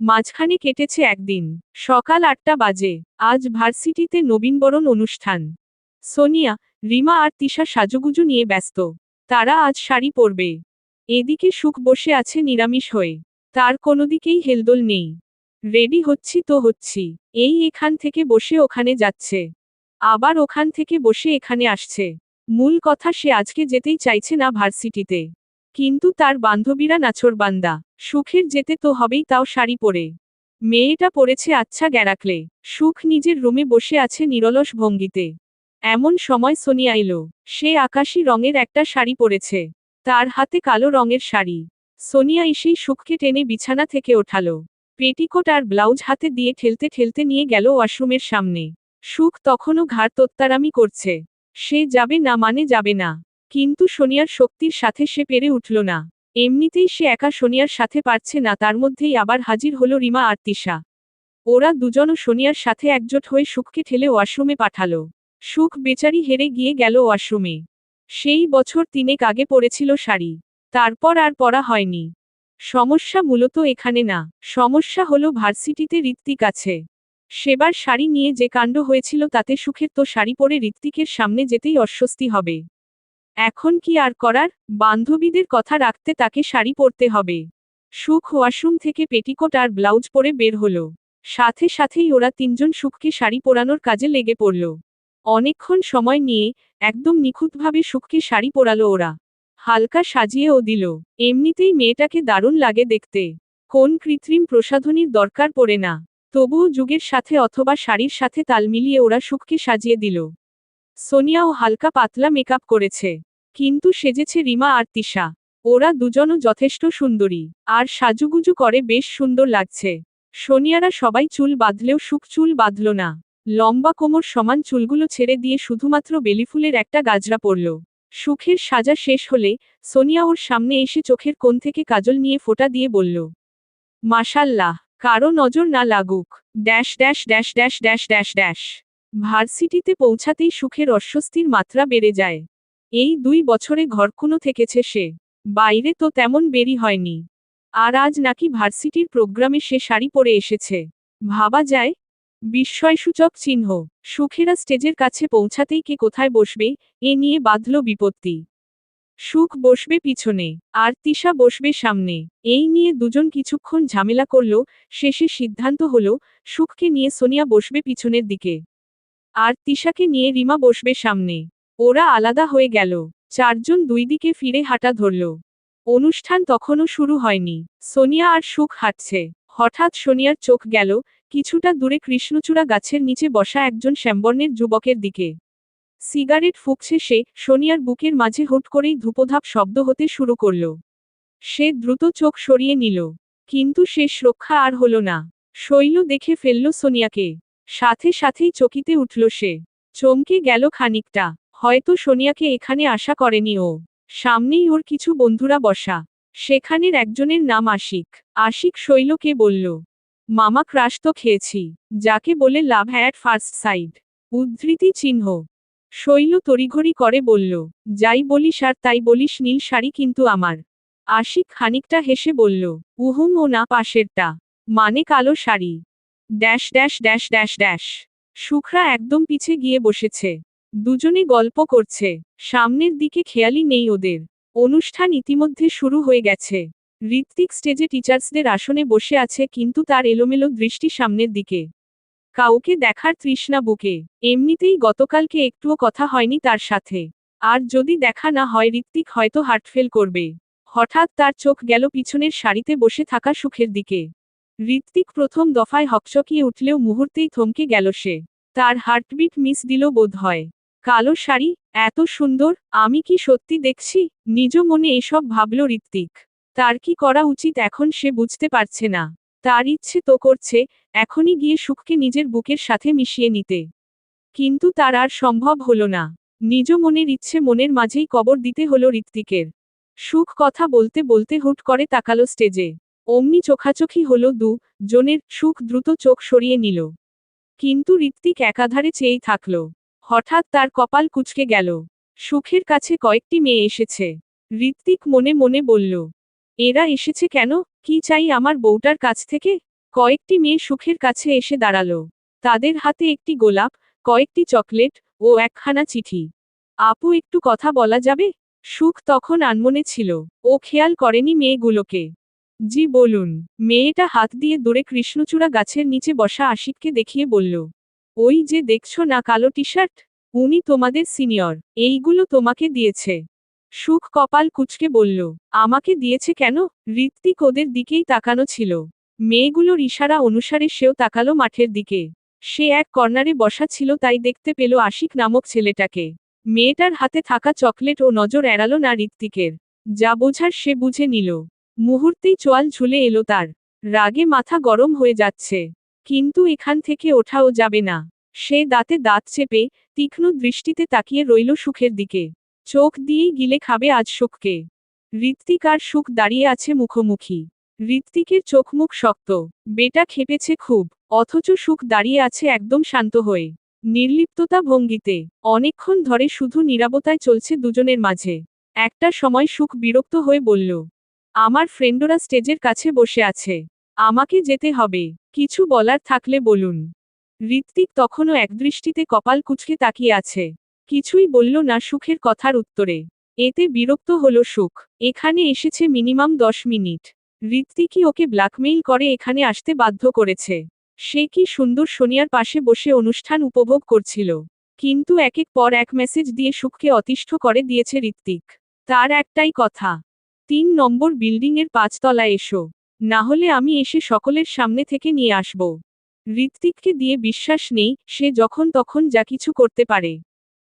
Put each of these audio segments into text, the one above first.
মাঝখানে কেটেছে একদিন। সকাল ৮টা বাজে। আজ ভার্সিটিতে নবীনবরণ অনুষ্ঠান। সোনিয়া, রিমা আর তিশা সাজুগুজু নিয়ে ব্যস্ত। তারা আজ শাড়ি পরবে। এদিকে সুখ বসে আছে নিরামিষ হয়ে। তার কোনো দিকেই হেলদোল নেই। রেডি হচ্ছি তো হচ্ছি। এখান থেকে বসে ওখানে যাচ্ছে। আবার ওখান থেকে বসে এখানে আসছে। মূল কথা, সে আজকে যেতেই চাইছে না ভার্সিটিতে। কিন্তু তার বান্ধবীরা নাছোড়বান্দা। সুখের যেতে তো হবেই, তাও শাড়ি পরে। মেয়েটা পরেছে আচ্ছা গ্যারাকলে। সুখ নিজের রুমে বসে আছে নিরলস ভঙ্গিতে। এমন সময় সোনিয়া এলো। সে আকাশী রঙের একটা শাড়ি পরেছে। তার হাতে কালো রঙের শাড়ি। সোনিয়া এসেই সুখকে টেনে বিছানা থেকে ওঠালো। পেটিকোট আর ব্লাউজ হাতে দিয়ে ঠেলতে ঠেলতে নিয়ে গেল ওয়াশরুমের সামনে। সুখ তখনও ঘাড় তোত্তারামি করছে। সে যাবে না মানে যাবে না। কিন্তু সোনিয়ার শক্তির সাথে সে পেরে উঠল না। এমনিতেই সে একা সোনিয়ার সাথে পারছে না, তার মধ্যেই আবার হাজির হলো রিমা আর তিশা। ওরা দুজনও সোনিয়ার সাথে একজোট হয়ে সুখকে ঠেলে ওয়াশরুমে পাঠালো। সুখ বেচারি হেরে গিয়ে গেল ওয়াশরুমে। সেই বছর ৩ আগে পরেছিল শাড়ি। তারপর আর পরা হয়নি। সমস্যা মূলত এখানে না। সমস্যা হলো ভার্সিটিতে ঋত্বিক আছে। সেবার শাড়ি নিয়ে যে কাণ্ড হয়েছিল তাতে সুখের তো শাড়ি পরে ঋত্বিকের সামনে যেতেই অস্বস্তি হবে। এখন কি আর করার, বান্ধবীদের কথা রাখতে তাকে শাড়ি পরতে হবে। সুখ ওয়াশরুম থেকে পেটিকোট আর ব্লাউজ পরে বের হলো। সাথে সাথেই ওরা তিনজন সুখকে শাড়ি পরানোর কাজে লেগে পড়ল। অনেকক্ষণ সময় নিয়ে একদম নিখুঁতভাবে সুখকে শাড়ি পরালো ওরা। হালকা সাজিয়েও দিল। এমনিতেই মেয়েটাকে দারুণ লাগে দেখতে। কোন কৃত্রিম প্রসাধনীর দরকার পড়ে না। তবুও যুগের সাথে অথবা শাড়ির সাথে তাল মিলিয়ে ওরা সুখকে সাজিয়ে দিল। সোনিয়াও হালকা পাতলা মেকআপ করেছে। কিন্তু সেজেছে রিমা আর তিশা। ওরা দুজনও যথেষ্ট সুন্দরী। আর সাজুগুজু করে বেশ সুন্দর লাগছে। সোনিয়ারা সবাই চুল বাঁধলেও সুখ চুল বাঁধল না। লম্বা কোমর সমান চুলগুলো ছেড়ে দিয়ে শুধুমাত্র বেলিফুলের একটা গাজরা পরল। সুখের সাজা শেষ হলে সোনিয়া ওর সামনে এসে চোখের কোণ থেকে কাজল নিয়ে ফোঁটা দিয়ে বলল, মাশাল্লাহ, কারো নজর না লাগুক। Dash dash dash dash dash dash dash. ভার্সিটিতে পৌঁছাতেই সুখের অস্বস্তির মাত্রা বেড়ে যায়। এই ২ বছরে ঘরকুনো থেকেছে সে। বাইরে তো তেমন বেরি হয়নি। আর আজ নাকি ভার্সিটির প্রোগ্রামে সে শাড়ি পরে এসেছে। ভাবা যায়। বিস্ময়সূচক চিহ্ন। সুখেরা স্টেজের কাছে পৌঁছাতেই কে কোথায় বসবে, এ নিয়ে বাঁধল বিপত্তি। সুখ বসবে পিছনে, আর তিশা বসবে সামনে। এই নিয়ে দুজন কিছুক্ষণ ঝামেলা করল। শেষে সিদ্ধান্ত হলো, সুখকে নিয়ে সোনিয়া বসবে পিছনের দিকে। আর তিশাকে নিয়ে রিমা বসবে সামনে। ওরা আলাদা হয়ে গেল। ৪ জন ২ দিকে ফিরে হাঁটা ধরল। অনুষ্ঠান তখনও শুরু হয়নি। সোনিয়া আর সুখ হাঁটছে। হঠাৎ সোনিয়ার চোখ গেল কিছুটা দূরে কৃষ্ণচূড়া গাছের নিচে বসা একজন শ্যামবর্ণের যুবকের দিকে। সিগারেট ফুঁকছে সে। সোনিয়ার বুকের মাঝে হুট করেই ধূপধাপ শব্দ হতে শুরু করল। সে দ্রুত চোখ সরিয়ে নিল। কিন্তু শেষ রক্ষা আর হলো না। শৈল দেখে ফেলল সোনিয়াকে। সাথে সাথেই চকিতে উঠল সে। চমকে গেল খানিকটা। হয়তো সোনিয়াকে এখানে আশা করেনি ও। সামনেই ওর কিছু বন্ধুরা বসা। সেখানের একজনের নাম আশিক। আশিক শৈলকে বলল, মামা ক্রাশ তো খেয়েছি। যাকে বলে লাভ অ্যাট ফার্স্ট সাইট। উদ্ধৃতি চিহ্ন। শৈল তড়িঘড়ি করে বলল, যাই বলিস আর তাই বলিস, নীল শাড়ি কিন্তু আমার। আশিক খানিকটা হেসে বলল, উহুম, ও না, পাশেরটা। মানে কালো sari. Dash dash dash dash dash. সুখরা একদম পিছে গিয়ে বসেছে। দুজনে গল্প করছে। সামনের দিকে খেয়ালই নেই ওদের। অনুষ্ঠান ইতিমধ্যে শুরু হয়ে গেছে। ঋত্বিক স্টেজে টিচার্সদের আসনে বসে আছে, কিন্তু তার এলোমেলো দৃষ্টি সামনের দিকে। কাউকে দেখার তৃষ্ণা বুকে। এমনিতেই গতকালকে একটুও কথা হয়নি তার সাথে। আর যদি দেখা না হয় ঋত্বিক হয়তো হার্টফেল করবে। হঠাৎ তার চোখ গেল পিছনের সারিতে বসে থাকা সুখের দিকে। ঋত্বিক প্রথম দফায় হকচকিয়ে উঠলেও মুহূর্তেই থমকে গেল সে। তার হার্টবিট মিস দিল বোধ হয়। কালো শাড়ি, এত সুন্দর, আমি কি সত্যি দেখছি? নিজ মনে এসব ভাবল ঋত্বিক। তার কি করা উচিত এখন সে বুঝতে পারছে না। তার ইচ্ছে তো করছে এখনই গিয়ে সুখকে নিজের বুকের সাথে মিশিয়ে নিতে। কিন্তু তার আর সম্ভব হলো না। নিজ মনের ইচ্ছে মনের মাঝেই কবর দিতে হলো ঋত্বিকের। সুখ কথা বলতে বলতে হুট করে তাকালো স্টেজে। অমনি চোখাচোখি হলো জনের। সুখ দ্রুত চোখ সরিয়ে নিল। কিন্তু ঋত্বিক একাধারে চেয়েই থাকল। হঠাৎ তার কপাল কুঁচকে গেল। সুখের কাছে কয়েকটি মেয়ে এসেছে। ঋত্বিক মনে মনে বলল, এরা এসেছে কেন? কি চাই আমার বউটার কাছ থেকে? কয়েকটি মেয়ে সুখের কাছে এসে দাঁড়ালো। তাদের হাতে একটি গোলাপ, কয়েকটি চকলেট ও একখানা চিঠি। আপু, একটু কথা বলা যাবে? সুখ তখন আনমনে ছিল। ও খেয়াল করেনি মেয়েগুলোকে। জি বলুন। মেয়েটা হাত দিয়ে দূরে কৃষ্ণচূড়া গাছের নিচে বসা আশিককে দেখিয়ে বলল, ওই যে দেখছো না কালো টি শার্ট, উনি তোমাদের সিনিয়র, এইগুলো তোমাকে দিয়েছে। সুখ কপাল কুঁচকে বলল, আমাকে দিয়েছে কেন? ঋত্বিক ওদের দিকেই তাকানো ছিল। মেয়েগুলোর ইশারা অনুসারে সেও তাকালো মাঠের দিকে। সে এক কর্নারে বসা ছিল, তাই দেখতে পেল আশিক নামক ছেলেটাকে। মেয়েটার হাতে থাকা চকলেট ও নজর এড়ালো না ঋত্বিকের। যা বোঝার সে বুঝে নিল। মুহূর্তেই চোয়াল ঝুলে এলো তার। রাগে মাথা গরম হয়ে যাচ্ছে, কিন্তু এখান থেকে ওঠাও যাবে না। সে দাঁতে দাঁত চেপে তীক্ষ্ণ দৃষ্টিতে তাকিয়ে রইল সুখের দিকে। চোখ দিয়েই গিলে খাবে আজ সুখকে। ঋত্বিক আর সুখ দাঁড়িয়ে আছে মুখোমুখি। ঋত্বিকের চোখ মুখ শক্ত, বেটা খেপেছে খুব, অথচ সুখ দাঁড়িয়ে আছে একদম শান্ত হয়ে, নির্লিপ্ততা ভঙ্গিতে। অনেকক্ষণ ধরে শুধু নীরবতায় চলছে দুজনের মাঝে। একটা সময় সুখ বিরক্ত হয়ে বলল, আমার ফ্রেন্ডরা স্টেজের কাছে বসে আছে, আমাকে যেতে হবে, কিছু বলার থাকলে বলুন। ঋত্বিক তখনও একদৃষ্টিতে কপাল কুঁচকে তাকিয়ে আছে, কিছুই বলল না সুখের কথার উত্তরে। এতে বিরক্ত হলো সুখ। এখানে এসেছে মিনিমাম 10 মিনিট। ঋত্বিকই ওকে ব্ল্যাকমেইল করে এখানে আসতে বাধ্য করেছে। সে কি সুন্দর সোনিয়ার পাশে বসে অনুষ্ঠান উপভোগ করছিল। কিন্তু একের পর এক মেসেজ দিয়ে সুখকে অতিষ্ঠ করে দিয়েছে ঋত্বিক। তার একটাই কথা, 3 নম্বর বিল্ডিংয়ের 5 তলায় এসো, না হলে আমি এসে সকলের সামনে থেকে নিয়ে আসব। ঋত্বিককে দিয়ে বিশ্বাস নেই, সে যখন তখন যা কিছু করতে পারে।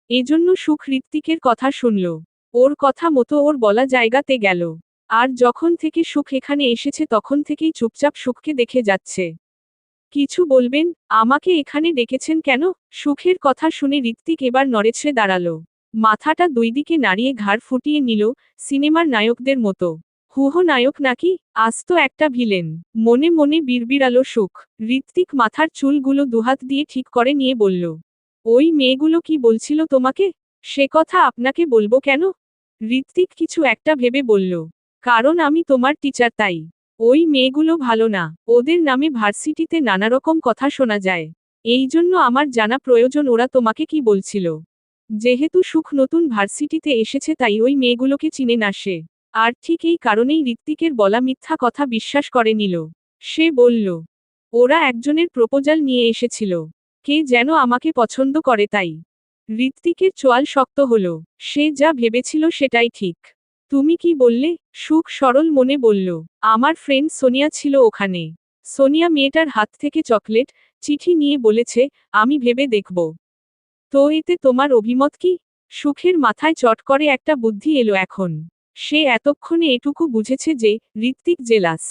এজন্য সুখ ঋত্বিকের কথা শুনল। ওর কথা মতো ওর বলা জায়গাতে গেল। আর যখন থেকে সুখ এখানে এসেছে তখন থেকেই চুপচাপ সুখকে দেখে যাচ্ছে। কিছু বলবেন? আমাকে এখানে ডেকেছেন কেন? সুখের কথা শুনে ঋত্বিক এবার নড়েচড়ে দাঁড়ালো। মাথাটা দুই দিকে নাড়িয়ে ঘাড় ফুটিয়ে নিল, সিনেমার নায়কদের মতো। হুহো নায়ক নাকি? আস্ত একটা ভিলেন, মনে মনে বিড়বিড়ালো সুখ। ঋত্বিক মাথার চুলগুলো দুহাত দিয়ে ঠিক করে নিয়ে বলল, ওই মেয়েগুলো কি বলছিল তোমাকে? সে কথা আপনাকে বলবো কেন? ঋত্বিক কিছু একটা ভেবে বলল, কারণ আমি তোমার টিচার তাই। ওই মেয়েগুলো ভালো না, ওদের নামে ভার্সিটিতে নানারকম কথা শোনা যায়। এই জন্য আমার জানা প্রয়োজন ওরা তোমাকে কি বলছিল। যেহেতু সুখ নতুন ভার্সিটিতে এসেছে তাই ওই মেয়েগুলোকে চিনে না সে। আর ঠিক এই কারণেই ঋত্বিকের বলা মিথ্যা কথা বিশ্বাস করে নিল। সে বলল, ওরা একজনের প্রপোজাল নিয়ে এসেছিল, কে যেন আমাকে পছন্দ করে তাই। ঋত্বিকের চোয়াল শক্ত হলো। সে যা ভেবেছিল সেটাই ঠিক। তুমি কি বললে? সুখ সরল মনে বলল, আমার ফ্রেন্ড সোনিয়া ছিল ওখানে। সোনিয়া মেয়েটার হাত থেকে চকলেট, চিঠি নিয়ে বলেছে, আমি ভেবে দেখব। তো এতে তোমার অভিমত কি? সুখের মাথায় চট করে একটা বুদ্ধি এলো এখন। সে এতক্ষণে এটুকু বুঝেছে যে ঋত্বিক জেলাস।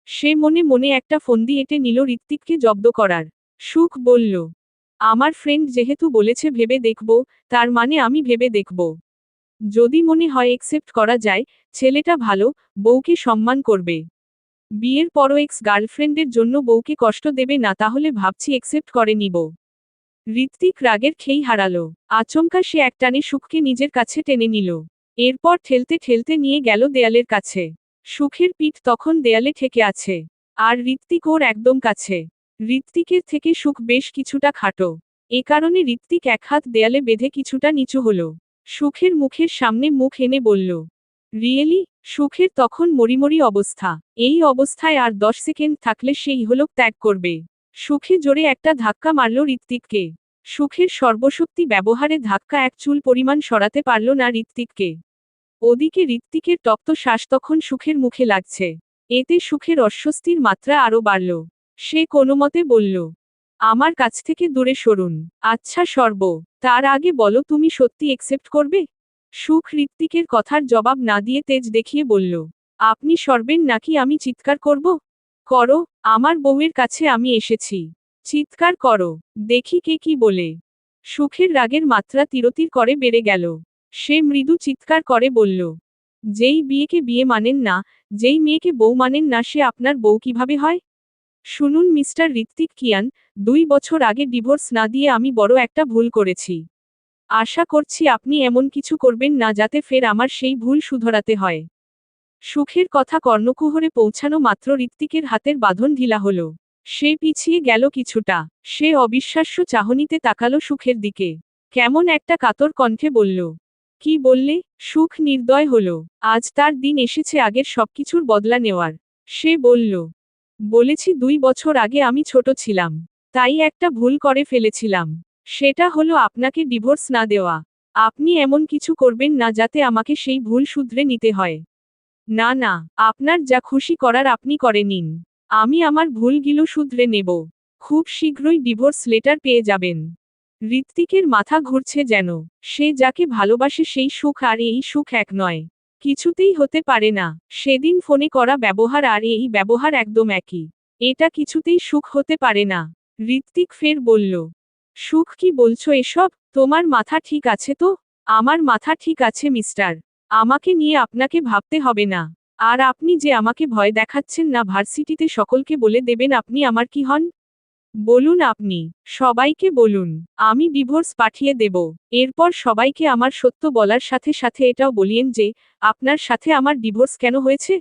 সে মনে মনে একটা ফন্দি এঁটে নিল ঋত্বিককে জব্দ করার। সুখ বলল, আমার ফ্রেন্ড যেহেতু বলেছে ভেবে দেখব, তার মানে আমি ভেবে দেখব। যদি মনে হয় একসেপ্ট করা যায়, ছেলেটা ভালো, বউকে সম্মান করবে। বিয়ের পরও এক্স গার্লফ্রেন্ডের জন্য বউকে কষ্ট দেবে না, তাহলে ভাবছি একসেপ্ট করে নিব। ঋত্বিক রাগের খেই হারালো। আচমকা সে একটানে সুখকে নিজের কাছে টেনে নিল। এরপর ঠেলতে ঠেলতে নিয়ে গেল দেয়ালের কাছে। সুখের পিঠ তখন দেয়ালে ঠেকে আছে। আর ঋত্বিক ওর একদম কাছে। ঋত্বিকের থেকে সুখ বেশ কিছুটা খাটো। এ কারণে ঋত্বিক এক হাত দেয়ালে বেঁধে কিছুটা নিচু হলো। সুখের মুখের সামনে মুখ এনে বলল, রিয়েলি? সুখের তখন মরিমরি অবস্থা। এই অবস্থায় আর 10 সেকেন্ড থাকলে সে ইহলোক ত্যাগ করবে। সুখে জোরে একটা ধাক্কা মারল ঋত্বিককে। সুখের সর্বশক্তি ব্যবহারে ধাক্কা এক চুল পরিমাণ সরাতে পারল না ঋত্বিককে। ওদিকে ঋত্বিকের তপ্ত শ্বাস তখন সুখের মুখে লাগছে। এতে সুখের অস্বস্তির মাত্রা আরও বাড়ল। সে কোনোমতে বলল, আমার কাছ থেকে দূরে সরুন। আচ্ছা সরব, তার আগে বলো তুমি সত্যি একসেপ্ট করবে? সুখ ঋত্বিকের কথার জবাব না দিয়ে তেজ দেখিয়ে বলল, আপনি সরবেন নাকি আমি চিৎকার করব? করো, আমার বউয়ের কাছে আমি এসেছি। চিৎকার করো, দেখি কে কি বলে। সুখের রাগের মাত্রা তিরতির করে বেড়ে গেল। সে মৃদু চিৎকার করে বলল, যেই বিয়েকে বিয়ে মানেন না, যেই মেয়েকে বউ মানেন না, সে আপনার বউ কিভাবে হয়? শুনুন মিস্টার ঋত্বিক কিয়ান, 2 বছর আগে ডিভোর্স না দিয়ে আমি বড় একটা ভুল করেছি। আশা করছি আপনি এমন কিছু করবেন না যাতে ফের আমার সেই ভুল শুধরাতে হয়। সুখের কথা কর্ণকুহরে পৌঁছানো মাত্র ঋত্বিকের হাতের বাঁধন ঢিলা হলো। সে পিছিয়ে গেল কিছুটা। সে অবিশ্বাস্য চাহনিতে তাকালো সুখের দিকে। কেমন একটা কাতর কণ্ঠে বলল, কি বললে? সুখ নির্দয় হল। আজ তার দিন এসেছে আগের সবকিছুর বদলা নেওয়ার। সে বলল, বলেছি 2 বছর আগে আমি ছোট ছিলাম। তাই একটা ভুল করে ফেলেছিলাম। সেটা হলো আপনাকে ডিভোর্স না দেওয়া। আপনি এমন কিছু করবেন না যাতে আমাকে সেই ভুল শুধরে নিতে হয়। না না, আপনার যা খুশি করার আপনি করে নিন। আমি আমার ভুলগুলো শুধরে নেব। খুব শীঘ্রই ডিভোর্স লেটার পেয়ে যাবেন। ঋত্বিকের মাথা ঘুরছে যেন। সে যাকে ভালোবাসে সেই সুখ আর এই সুখ এক নয়। কিছুতেই হতে পারে না। সেদিন ফোনে করা ব্যবহার আর এই ব্যবহার একদম একই। এটা কিছুতেই সুখ হতে পারে না। ঋত্বিক ফের বলল, সুখ কি বলছো এসব? তোমার মাথা ঠিক আছে তো? আমার মাথা ঠিক আছে মিস্টার। আমাকে নিয়ে আপনাকে ভাবতে হবে না। আর আপনি যে আমাকে ভয় দেখাচ্ছেন না ভার্সিটিতে সকলকে বলে দেবেন আপনি আমার কি হন? বলুন আপনি। সবাইকে বলুন। আমি ডিভোর্স পাঠিয়ে দেব। এরপর সবাইকে আমার সত্য বলার সাথে সাথে এটাও বলিয়েন যে, আপনার সাথে আমার ডিভোর্স কেন হয়েছে?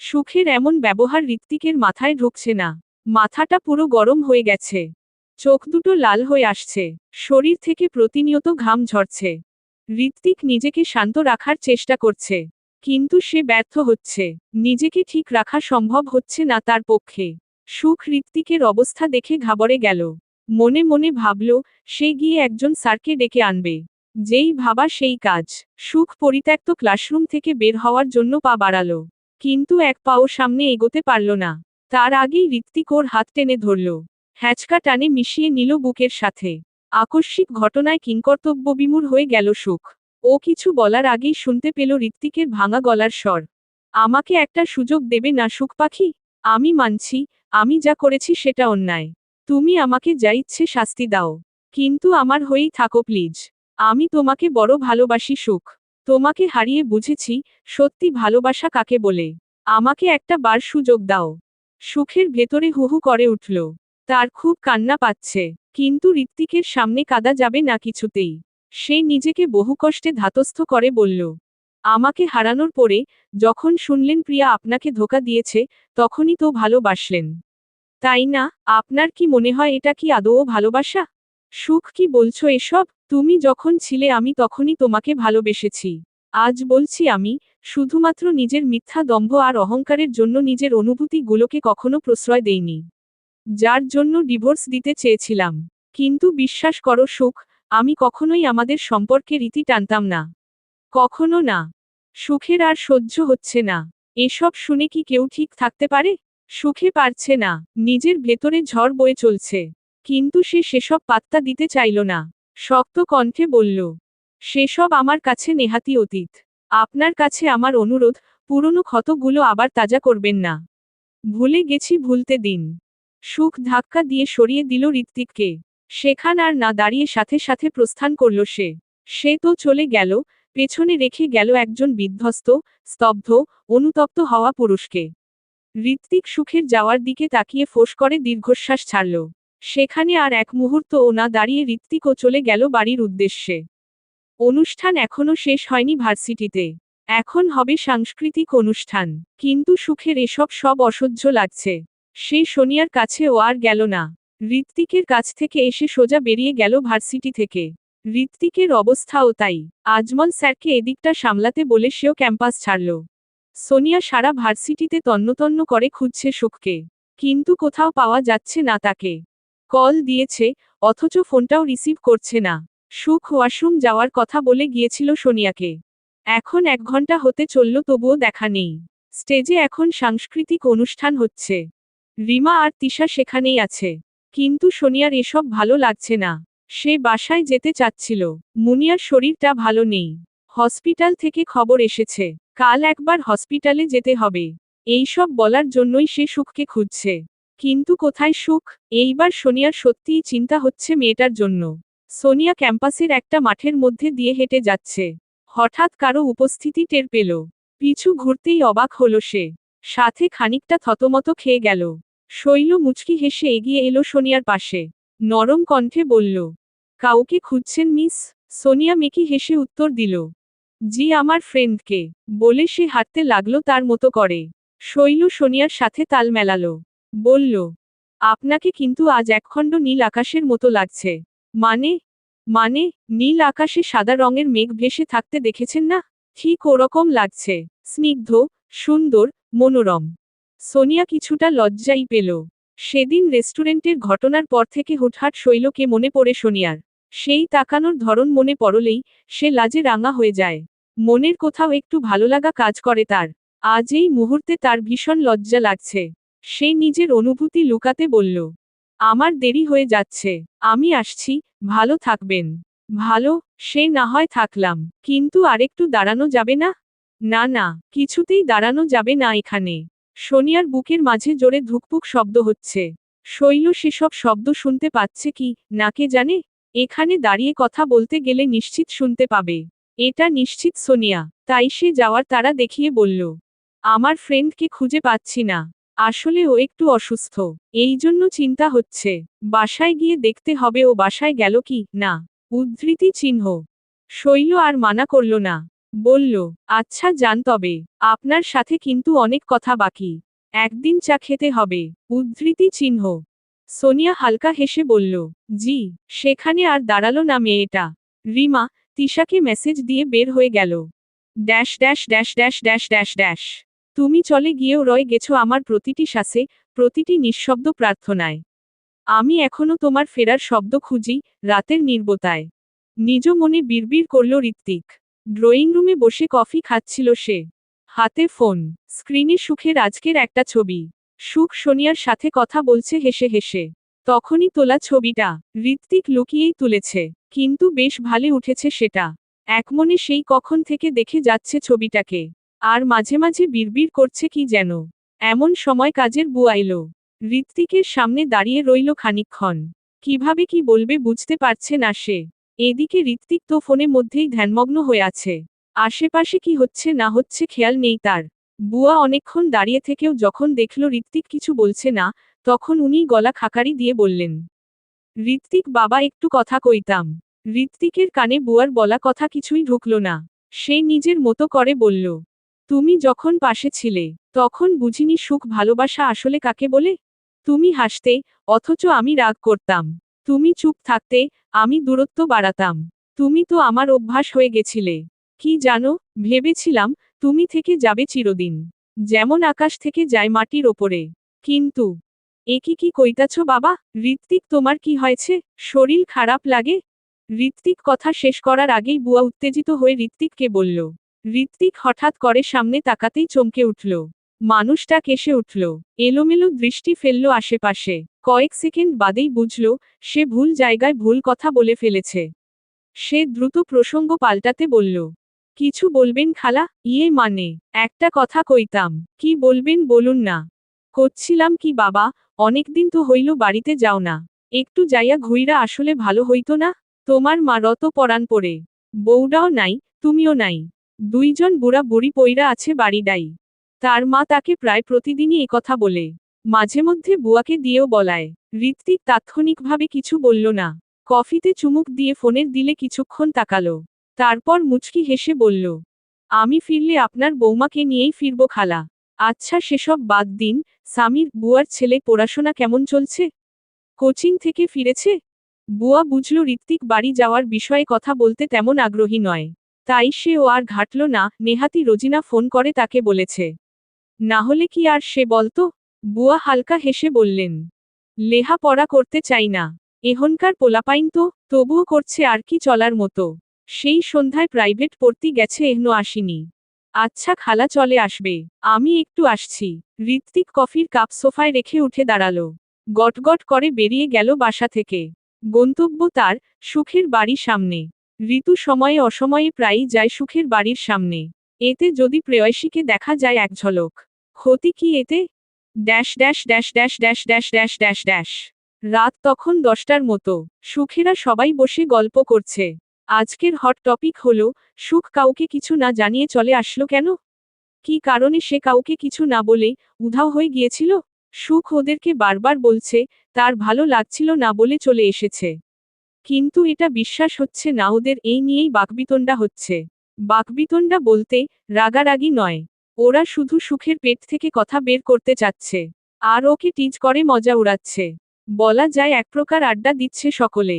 সুখের এমন ব্যবহার ঋত্বিকের মাথায় ঢুকছে না। মাথাটা পুরো গরম হয়ে গেছে। চোখ দুটো লাল হয়ে আসছে। শরীর থেকে প্রতিনিয়ত ঘাম ঝরছে। ঋত্বিক নিজেকে শান্ত রাখার চেষ্টা করছে। কিন্তু সে ব্যর্থ হচ্ছে। নিজেকে ঠিক রাখা সম্ভব হচ্ছে না তার পক্ষে। সুখ ঋত্বিকের অবস্থা দেখে ঘাবড়ে গেল। মনে মনে ভাবল, সে গিয়ে একজন স্যারকে ডেকে আনবে। যেই ভাবা সেই কাজ। সুখ পরিত্যক্ত ক্লাসরুম থেকে বের হওয়ার জন্য পা বাড়ালো। কিন্তু এক পাও সামনে এগোতে পারল না। তার আগেই ঋত্বিক ওর হাত টেনে ধরল। হ্যাচকা টানে মিশিয়ে নিল বুকের সাথে। আকস্মিক ঘটনায় কিংকর্তব্যবিমূঢ় হয়ে গেল সুখ। ও কিছু বলার আগেই শুনতে পেল ঋত্বিকের ভাঙা গলার স্বর। আমাকে একটা সুযোগ দেবে না সুখ পাখি? আমি মানছি, আমি যা করেছি সেটা অন্যায়। তুমি আমাকে যা ইচ্ছে শাস্তি দাও। কিন্তু আমার হয়েই থাকো প্লিজ। আমি তোমাকে বড় ভালোবাসি সুখ। তোমাকে হারিয়ে বুঝেছি, সত্যি ভালোবাসা কাকে বলে। আমাকে একটা বার সুযোগ দাও। সুখের ভেতরে হুহু করে উঠল। তার খুব কান্না পাচ্ছে। কিন্তু ঋত্বিকের সামনে কাঁদা যাবে না কিছুতেই। সে নিজেকে বহু কষ্টে ধাতস্থ করে বলল, আমাকে হারানোর পরে, যখন শুনলেন প্রিয়া আপনাকে ধোঁকা দিয়েছে, তখনই তো ভালোবাসলেন। তাই না? আপনার কি মনে হয় এটা কি আদৌ ভালোবাসা? সুখ কি বলছো এসব? তুমি যখন ছিলে আমি তখনই তোমাকে ভালোবেসেছি। আজ বলছি আমি, শুধুমাত্র নিজের মিথ্যা দম্ভ আর অহংকারের জন্য নিজের অনুভূতিগুলোকে কখনো প্রশ্রয় দেইনি। যার জন্য ডিভোর্স দিতে চেয়েছিলাম। কিন্তু বিশ্বাস করো সুখ, আমি কখনোই আমাদের সম্পর্কে রীতি টানতাম না। কখনো না। সুখের আর সহ্য হচ্ছে না। এসব শুনে কি কেউ ঠিক থাকতে পারে? সুখে পারছে না। নিজের ভেতরে ঝড় বয়ে চলছে। কিন্তু সে সেসব পাত্তা দিতে চাইল না। শক্ত কণ্ঠে বলল, সেসব আমার কাছে নেহাতি অতীত। আপনার কাছে আমার অনুরোধ, পুরনো ক্ষতগুলো আবার তাজা করবেন না। ভুলে গেছি ভুলতে দিন। সুখ ধাক্কা দিয়ে সরিয়ে দিল ঋত্বিককে। সেখান আর না দাঁড়িয়ে সাথে সাথে প্রস্থান করল সে। সে তো চলে গেল, পেছনে রেখে গেল একজন বিধ্বস্ত, স্তব্ধ, অনুতপ্ত হওয়া পুরুষকে। ঋত্বিক সুখের যাওয়ার দিকে তাকিয়ে ফোঁস করে দীর্ঘশ্বাস ছাড়ল। সেখানে আর এক মুহূর্তও না দাঁড়িয়ে ঋত্বিকও চলে গেল বাড়ির উদ্দেশ্যে। অনুষ্ঠান এখনো শেষ হয়নি ভার্সিটিতে। এখন হবে সাংস্কৃতিক অনুষ্ঠান। কিন্তু সুখের এসব সব অসহ্য লাগছে। সে সোনিয়ার কাছেও আর গেল না। ঋত্বিকের কাছ থেকে এসে সোজা বেরিয়ে গেল ভার্সিটি থেকে। ঋত্বিকের অবস্থাও তাই। আজমল স্যারকে এদিকটা সামলাতে বলে সেও ক্যাম্পাস ছাড়ল। সোনিয়া সারা ভার্সিটিতে তন্নতন্ন করে খুঁজছে সুখকে। কিন্তু কোথাও পাওয়া যাচ্ছে না তাকে। কল দিয়েছে, অথচ ফোনটাও রিসিভ করছে না। সুখ ওয়াশরুম যাওয়ার কথা বলে গিয়েছিল সোনিয়াকে। এখন 1 ঘন্টা হতে চলল তবুও দেখা নেই। স্টেজে এখন সাংস্কৃতিক অনুষ্ঠান হচ্ছে। রিমা আর তিশা সেখানেই আছে। কিন্তু সোনিয়ার এসব ভালো লাগছে না। সে বাসায় যেতে চাচ্ছিল। মুনিয়ার শরীরটা ভালো নেই। হসপিটাল থেকে খবর এসেছে। কাল একবার হসপিটালে যেতে হবে। এইসব বলার জন্যই সে সুখকে খুঁজছে। কিন্তু কোথায় সুখ? এইবার সোনিয়ার সত্যিই চিন্তা হচ্ছে মেয়েটার জন্য। সোনিয়া ক্যাম্পাসের একটা মাঠের মধ্যে দিয়ে হেঁটে যাচ্ছে। হঠাৎ কারো উপস্থিতি টের পেল। পিছু ঘুরতেই অবাক হলো সে। সাথে খানিকটা থতমত খেয়ে গেল। শৈল মুচকি হেসে এগিয়ে এলো সোনিয়ার পাশে। নরম কণ্ঠে বলল, কাউকে খুঁজছেন মিস? সোনিয়া মেকি হেসে উত্তর দিল, জি আমার ফ্রেন্ডকে। বলে সে হাঁটতে লাগলো তার মতো করে। শৈল সোনিয়ার সাথে তাল মেলালো। বলল, আপনাকে কিন্তু আজ একখণ্ড নীল আকাশের মতো লাগছে। মানে মানে নীল আকাশে সাদা রঙের মেঘ ভেসে থাকতে দেখেছেন না? ঠিক ওরকম লাগছে। স্নিগ্ধ, সুন্দর, মনোরম। সোনিয়া কিছুটা লজ্জাই পেল। সেদিন রেস্টুরেন্টের ঘটনার পর থেকে হুটহাট শৈলকে মনে পড়ে সোনিয়ার। সেই তাকানোর ধরন মনে পড়লেই সে লাজে রাঙা হয়ে যায়। মনের কোথাও একটু ভালোলাগা কাজ করে তার। আজ এই মুহূর্তে তার ভীষণ লজ্জা লাগছে। সে নিজের অনুভূতি লুকাতে বলল, আমার দেরি হয়ে যাচ্ছে, আমি আসছি, ভালো থাকবেন। ভালো, সে না হয় থাকলাম, কিন্তু আরেকটু দাঁড়ানো যাবে না? না না, কিছুতেই দাঁড়ানো যাবে না এখানে। সোনিয়ার বুকের মাঝে জোরে ধুকপুক শব্দ হচ্ছে। শৈল সেসব শব্দ শুনতে পাচ্ছে কি না কে জানে। এখানে দাঁড়িয়ে কথা বলতে গেলে নিশ্চিত শুনতে পাবে। এটা নিশ্চিত সোনিয়া। তাই সে যাওয়ার তাড়া দেখিয়ে বলল, আমার ফ্রেন্ডকে খুঁজে পাচ্ছি না। আসলে ও একটু অসুস্থ, এই জন্য চিন্তা হচ্ছে। বাসায় গিয়ে দেখতে হবে ও বাসায় গেল কি না। উদ্ধৃতি চিহ্ন। শৈল আর মানা করল না। বলল, আচ্ছা যান তবে, আপনার সাথে কিন্তু অনেক কথা বাকি। একদিন চা খেতে হবে। উদ্ধৃতি চিহ্ন। সোনিয়া হালকা হেসে বলল, জি। সেখানে আর দাঁড়ালো না মেয়েটা। রিমা তিশাকে মেসেজ দিয়ে বের হয়ে গেল। Dash dash dash dash dash dash dash. তুমি চলে গিয়েও রয়ে গেছো আমার প্রতিটি শ্বাসে, প্রতিটি নিঃশব্দ প্রার্থনায়। আমি এখনো তোমার ফেরার শব্দ খুঁজি, রাতের নির্বতায়। নিজ মনে বিড়বিড় করল ঋত্বিক। ড্রয়িং রুমে বসে কফি খাচ্ছিল সে। হাতে ফোন, স্ক্রিনে সুখের আজকের একটা ছবি। সুখ সোনিয়ার সাথে কথা বলছে হেসে হেসে। তখনই তোলা ছবিটা ঋত্বিক লুকিয়েই তুলেছে, কিন্তু বেশ ভালো উঠেছে সেটা। একমনে সেই কখন থেকে দেখে যাচ্ছে ছবিটাকে। আর মাঝে মাঝে বিড়বিড় করছে কি যেন। এমন সময় কাজের বুয়া এলো। ঋত্বিকের সামনে দাঁড়িয়ে রইল খানিকক্ষণ। কিভাবে কি বলবে বুঝতে পারছে না সে। এদিকে ঋত্বিক তো ফোনের মধ্যেই ধ্যানমগ্ন হয়ে আছে। আশেপাশে কি হচ্ছে না হচ্ছে খেয়াল নেই তার। বুয়া অনেকক্ষণ দাঁড়িয়ে থেকেও যখন দেখল ঋত্বিক কিছু বলছে না, তখন উনি গলা খাকারি দিয়ে বললেন, ঋত্বিক বাবা একটু কথা কইতাম। ঋত্বিকের কানে বুয়ার বলা কথা কিছুই ঢুকল না। সে নিজের মতো করে বলল, তুমি যখন পাশে ছিলে, তখন বুঝিনি সুখ ভালোবাসা আসলে কাকে বলে। তুমি হাসতে, অথচ আমি রাগ করতাম। তুমি চুপ থাকতে, আমি দূরত্ব বাড়াতাম। তুমি তো আমার অভ্যাস হয়ে গেছিলে। কি জানো, ভেবেছিলাম তুমি থেকে যাবে চিরদিন, যেমন আকাশ থেকে যায় মাটির ওপরে। কিন্তু এ কি কইতাছ বাবা? ঋত্বিক তোমার কি হয়েছে? শরীর খারাপ লাগে? ঋত্বিক কথা শেষ করার আগেই বুয়া উত্তেজিত হয়ে ঋত্বিককে বলল। ঋত্বিক হঠাৎ করে সামনে তাকাতেই চমকে উঠল। মানুষটা কেসে উঠল। এলোমেলো দৃষ্টি ফেলল আশেপাশে। কয়েক সেকেন্ড বাদেই বুঝল, সে ভুল জায়গায় ভুল কথা বলে ফেলেছে। সে দ্রুত প্রসঙ্গ পাল্টাতে বলল, কিছু বলবেন খালা? ইয়ে মানে, একটা কথা কইতাম। কি বলবেন বলুন না। করছিলাম কি বাবা, অনেকদিন তো হইল বাড়িতে যাও না। একটু যাইয়া ঘুইরা আসলে ভালো হইতো না? তোমার মা রত পরাণ পড়ে। বউডাও নাই, তুমিও নাই। দুইজন বুড়া বুড়ি পইরা আছে বাড়িডাই। তার মা তাকে প্রায় প্রতিদিনই একথা বলে। মাঝে মধ্যে বুয়াকে দিয়েও বলায়। ঋত্বিক তাৎক্ষণিকভাবে কিছু বলল না। কফিতে চুমুক দিয়ে ফোনের দিলে কিছুক্ষণ তাকালো। তারপর মুচকি হেসে বলল, আমি ফিরলে আপনার বৌমাকে নিয়েই ফিরব খালা। আচ্ছা সেসব বাদ দিন, সামির বুয়ার ছেলে পড়াশোনা কেমন চলছে? কোচিং থেকে ফিরেছে? বুয়া বুঝল ঋত্বিক বাড়ি যাওয়ার বিষয়ে কথা বলতে তেমন আগ্রহী নয়। তাই সে ও আর ঘাটল না, নেহাতি রোজিনা ফোন করে তাকে বলেছে। না হলে কি আর সে বলতো? বুয়া হালকা হেসে বললেন, লেহা পড়া করতে চাই না। এখনকার পোলাপাইন তো, তবুও করছে আর কি চলার মতো। সেই সন্ধ্যায় প্রাইভেট পড়তে গেছে এখনো আসেনি। আচ্ছা খালা চলে আসবে, আমি একটু আসছি। ঋত্বিক কফির কাপ সোফায় রেখে উঠে দাঁড়ালো। গটগট করে বেরিয়ে গেল বাসা থেকে। গন্তব্য তার, সুখের বাড়ির সামনে। ঋতু সময়ে অসময়ে প্রায়ই যায় সুখের বাড়ির সামনে। এতে যদি প্রেয়সীকে দেখা যায় এক ঝলক। ক্ষতি কি এতে? Dash dash dash dash dash dash dash dash dash. রাত তখন 10টার মতো। সুখেরা সবাই বসে গল্প করছে। আজকের হট টপিক হলো, সুখ কাউকে কিছু না জানিয়ে চলে আসলো কেন? কি কারণে সে কাউকে কিছু না বলে উধাও হয়ে গিয়েছিল? সুখ ওদেরকে বারবার বলছে, তার ভালো লাগছিল না বলে চলে এসেছে। কিন্তু এটা বিশ্বাস হচ্ছে না ওদের এই নিয়েই বাকবিতণ্ডা হচ্ছে। বাকবিতণ্ডা বলতে রাগারাগি নয়। ওরা শুধু সুখের পেট থেকে কথা বের করতে চাচ্ছে। আর ওকে টিজ করে মজা উড়াচ্ছে। বলা যায় এক প্রকার আড্ডা দিচ্ছে সকলে।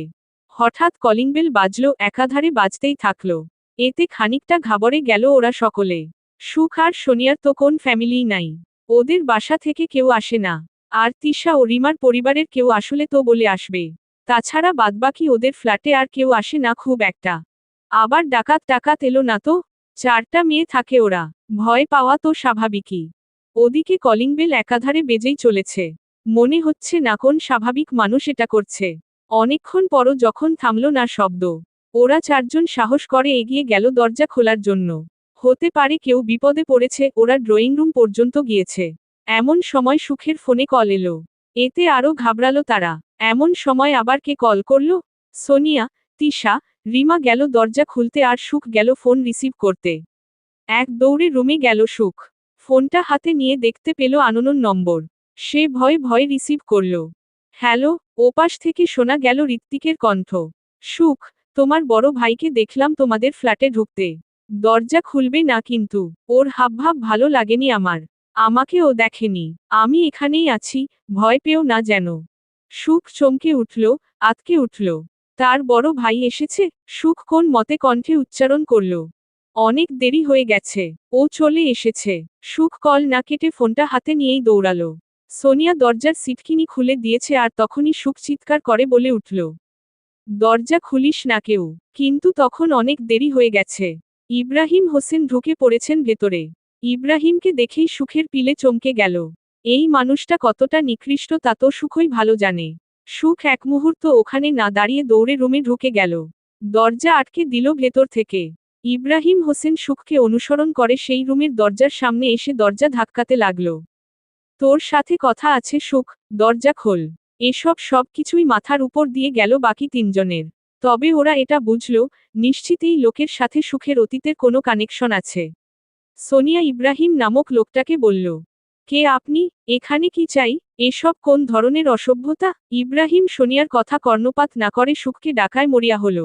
হঠাৎ কলিং বেল বাজল, একাধারে বাজতেই থাকল। এতে খানিকটা ঘাবড়ে গেল ওরা সকলে। সুখ আর সোনিয়ার তো কোন ফ্যামিলিই নাই। ওদের বাসা থেকে কেউ আসে না। আর তিশা ও রিমার পরিবারের কেউ আসলে তো বলে আসবে। তাছাড়া বাদবাকি ওদের ফ্ল্যাটে আর কেউ আসে না খুব একটা। আবার ডাকাত টাকাত এলো না তো। 4টা মেয়ে থাকে ওরা। ভয় পাওয়া তো স্বাভাবিকই। ওদিকে কলিং বেল একাধারে বেজেই চলেছে। মনে হচ্ছে না কোন স্বাভাবিক মানুষ এটা করছে। অনেকক্ষণ পরও যখন থামল না শব্দ, ওরা 4জন সাহস করে এগিয়ে গেল দরজা খোলার জন্য। হতে পারে কেউ বিপদে পড়েছে, ওরা ড্রয়িং রুম পর্যন্ত গিয়েছে। এমন সময় সুখের ফোনে কল এলো। এতে আরও ঘাবড়ালো তারা। এমন সময় আবার কে কল করল? সোনিয়া, তিশা, রিমা গেল দরজা খুলতে আর সুখ গেল ফোন রিসিভ করতে। এক দৌড়ে রুমে গেল সুখ। ফোনটা হাতে নিয়ে দেখতে পেল আননোন নম্বর। সে ভয়ে ভয়ে রিসিভ করল। হ্যালো, ওপাশ থেকে শোনা গেল ঋত্বিকের কণ্ঠ। সুখ, তোমার বড় ভাইকে দেখলাম তোমাদের ফ্ল্যাটে ঢুকতে। দরজা খুলবে না কিন্তু। ওর হাবভাব ভালো লাগেনি আমার। আমাকে ও দেখেনি। আমি এখানেই আছি, ভয় পেও না যেন। সুখ চমকে উঠল, আঁতকে উঠল। তার বড় ভাই এসেছে? সুখ কোন মতে কণ্ঠে উচ্চারণ করল। অনেক দেরি হয়ে গেছে। ও চলে এসেছে। সুখ কল না কেটে ফোনটা হাতে নিয়েই দৌড়ালো। সোনিয়া দরজার সিটকিনি খুলে দিয়েছে আর তখনই সুখ চিৎকার করে বলে উঠল, দরজা খুলিস না কেউ। কিন্তু তখন অনেক দেরি হয়ে গেছে। ইব্রাহিম হোসেন ঢুকে পড়েছেন ভেতরে। ইব্রাহিমকে দেখেই সুখের পিলে চমকে গেল। এই মানুষটা কতটা নিকৃষ্ট তা তো সুখই ভালো জানে। সুখ এক মুহূর্ত ওখানে না দাঁড়িয়ে দৌড়ে রুমে ঢুকে গেল। দরজা আটকে দিল ভেতর থেকে। ইব্রাহিম হোসেন সুখকে অনুসরণ করে সেই রুমের দরজার সামনে এসে দরজা ধাক্কাতে লাগল। তোর সাথে কথা আছে সুখ, দরজা খোল। এসব সব কিছুই মাথার উপর দিয়ে গেল বাকি 3জনের। তবে ওরা এটা বুঝল, নিশ্চিত এই লোকের সাথে সুখের অতীতের কোনো কানেকশন আছে। সোনিয়া ইব্রাহিম নামক লোকটাকে বলল, কে আপনি? এখানে কি চাই? এসব কোন ধরনের অসভ্যতা? ইব্রাহিম সোনিয়ার কথা কর্ণপাত না করে সুখকে ডাকায় মরিয়া হল।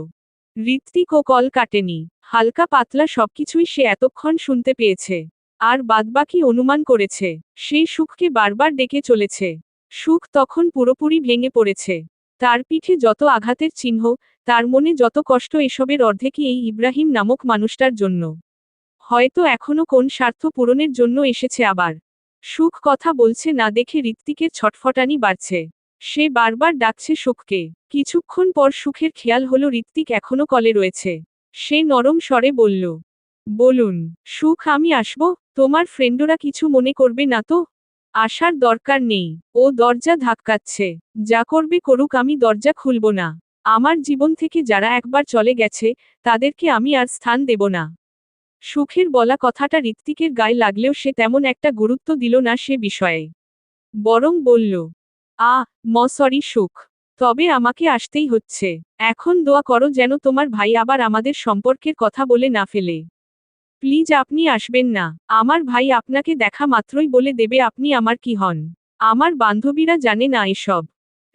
ঋত্বিক ও কল কাটেনি। হালকা পাতলা সবকিছুই সে এতক্ষণ শুনতে পেয়েছে। আর বাদবাকি অনুমান করেছে। সেই সুখকে বারবার ডেকে চলেছে। সুখ তখন পুরোপুরি ভেঙে পড়েছে। তার পিঠে যত আঘাতের চিহ্ন, তার মনে যত কষ্ট, এসবের অর্ধেকই এই ইব্রাহিম নামক মানুষটার জন্য। হয়তো এখনো কোন স্বার্থ পূরণের জন্য এসেছে আবার। সুখ কথা বলছে না দেখে ঋত্বিকের ছটফটানি বাড়ছে। সে বারবার ডাকছে সুখকে। কিছুক্ষণ পর সুখের খেয়াল হলো ঋত্বিক এখনো কলে রয়েছে। সে নরম স্বরে বলল, বলুন সুখ, আমি আসব? তোমার ফ্রেন্ডরা কিছু মনে করবে না তো? আসার দরকার নেই। ও দরজা ধাক্কাচ্ছে। যা করবে করুক, আমি দরজা খুলব না। আমার জীবন থেকে যারা একবার চলে গেছে, তাদেরকে আমি আর স্থান দেব না। সুখের বলা কথাটা ঋত্বিকের গায়ে লাগলেও সে তেমন একটা গুরুত্ব দিল না সে বিষয়ে। বরং বলল, সরি সুখ। তবে আমাকে আসতেই হচ্ছে। এখন দোয়া করো যেন তোমার ভাই আবার আমাদের সম্পর্কের কথা বলে না ফেলে। প্লিজ আপনি আসবেন না। আমার ভাই আপনাকে দেখা মাত্রই বলে দেবে আপনি আমার কি হন। আমার বান্ধবীরা জানে না এসব।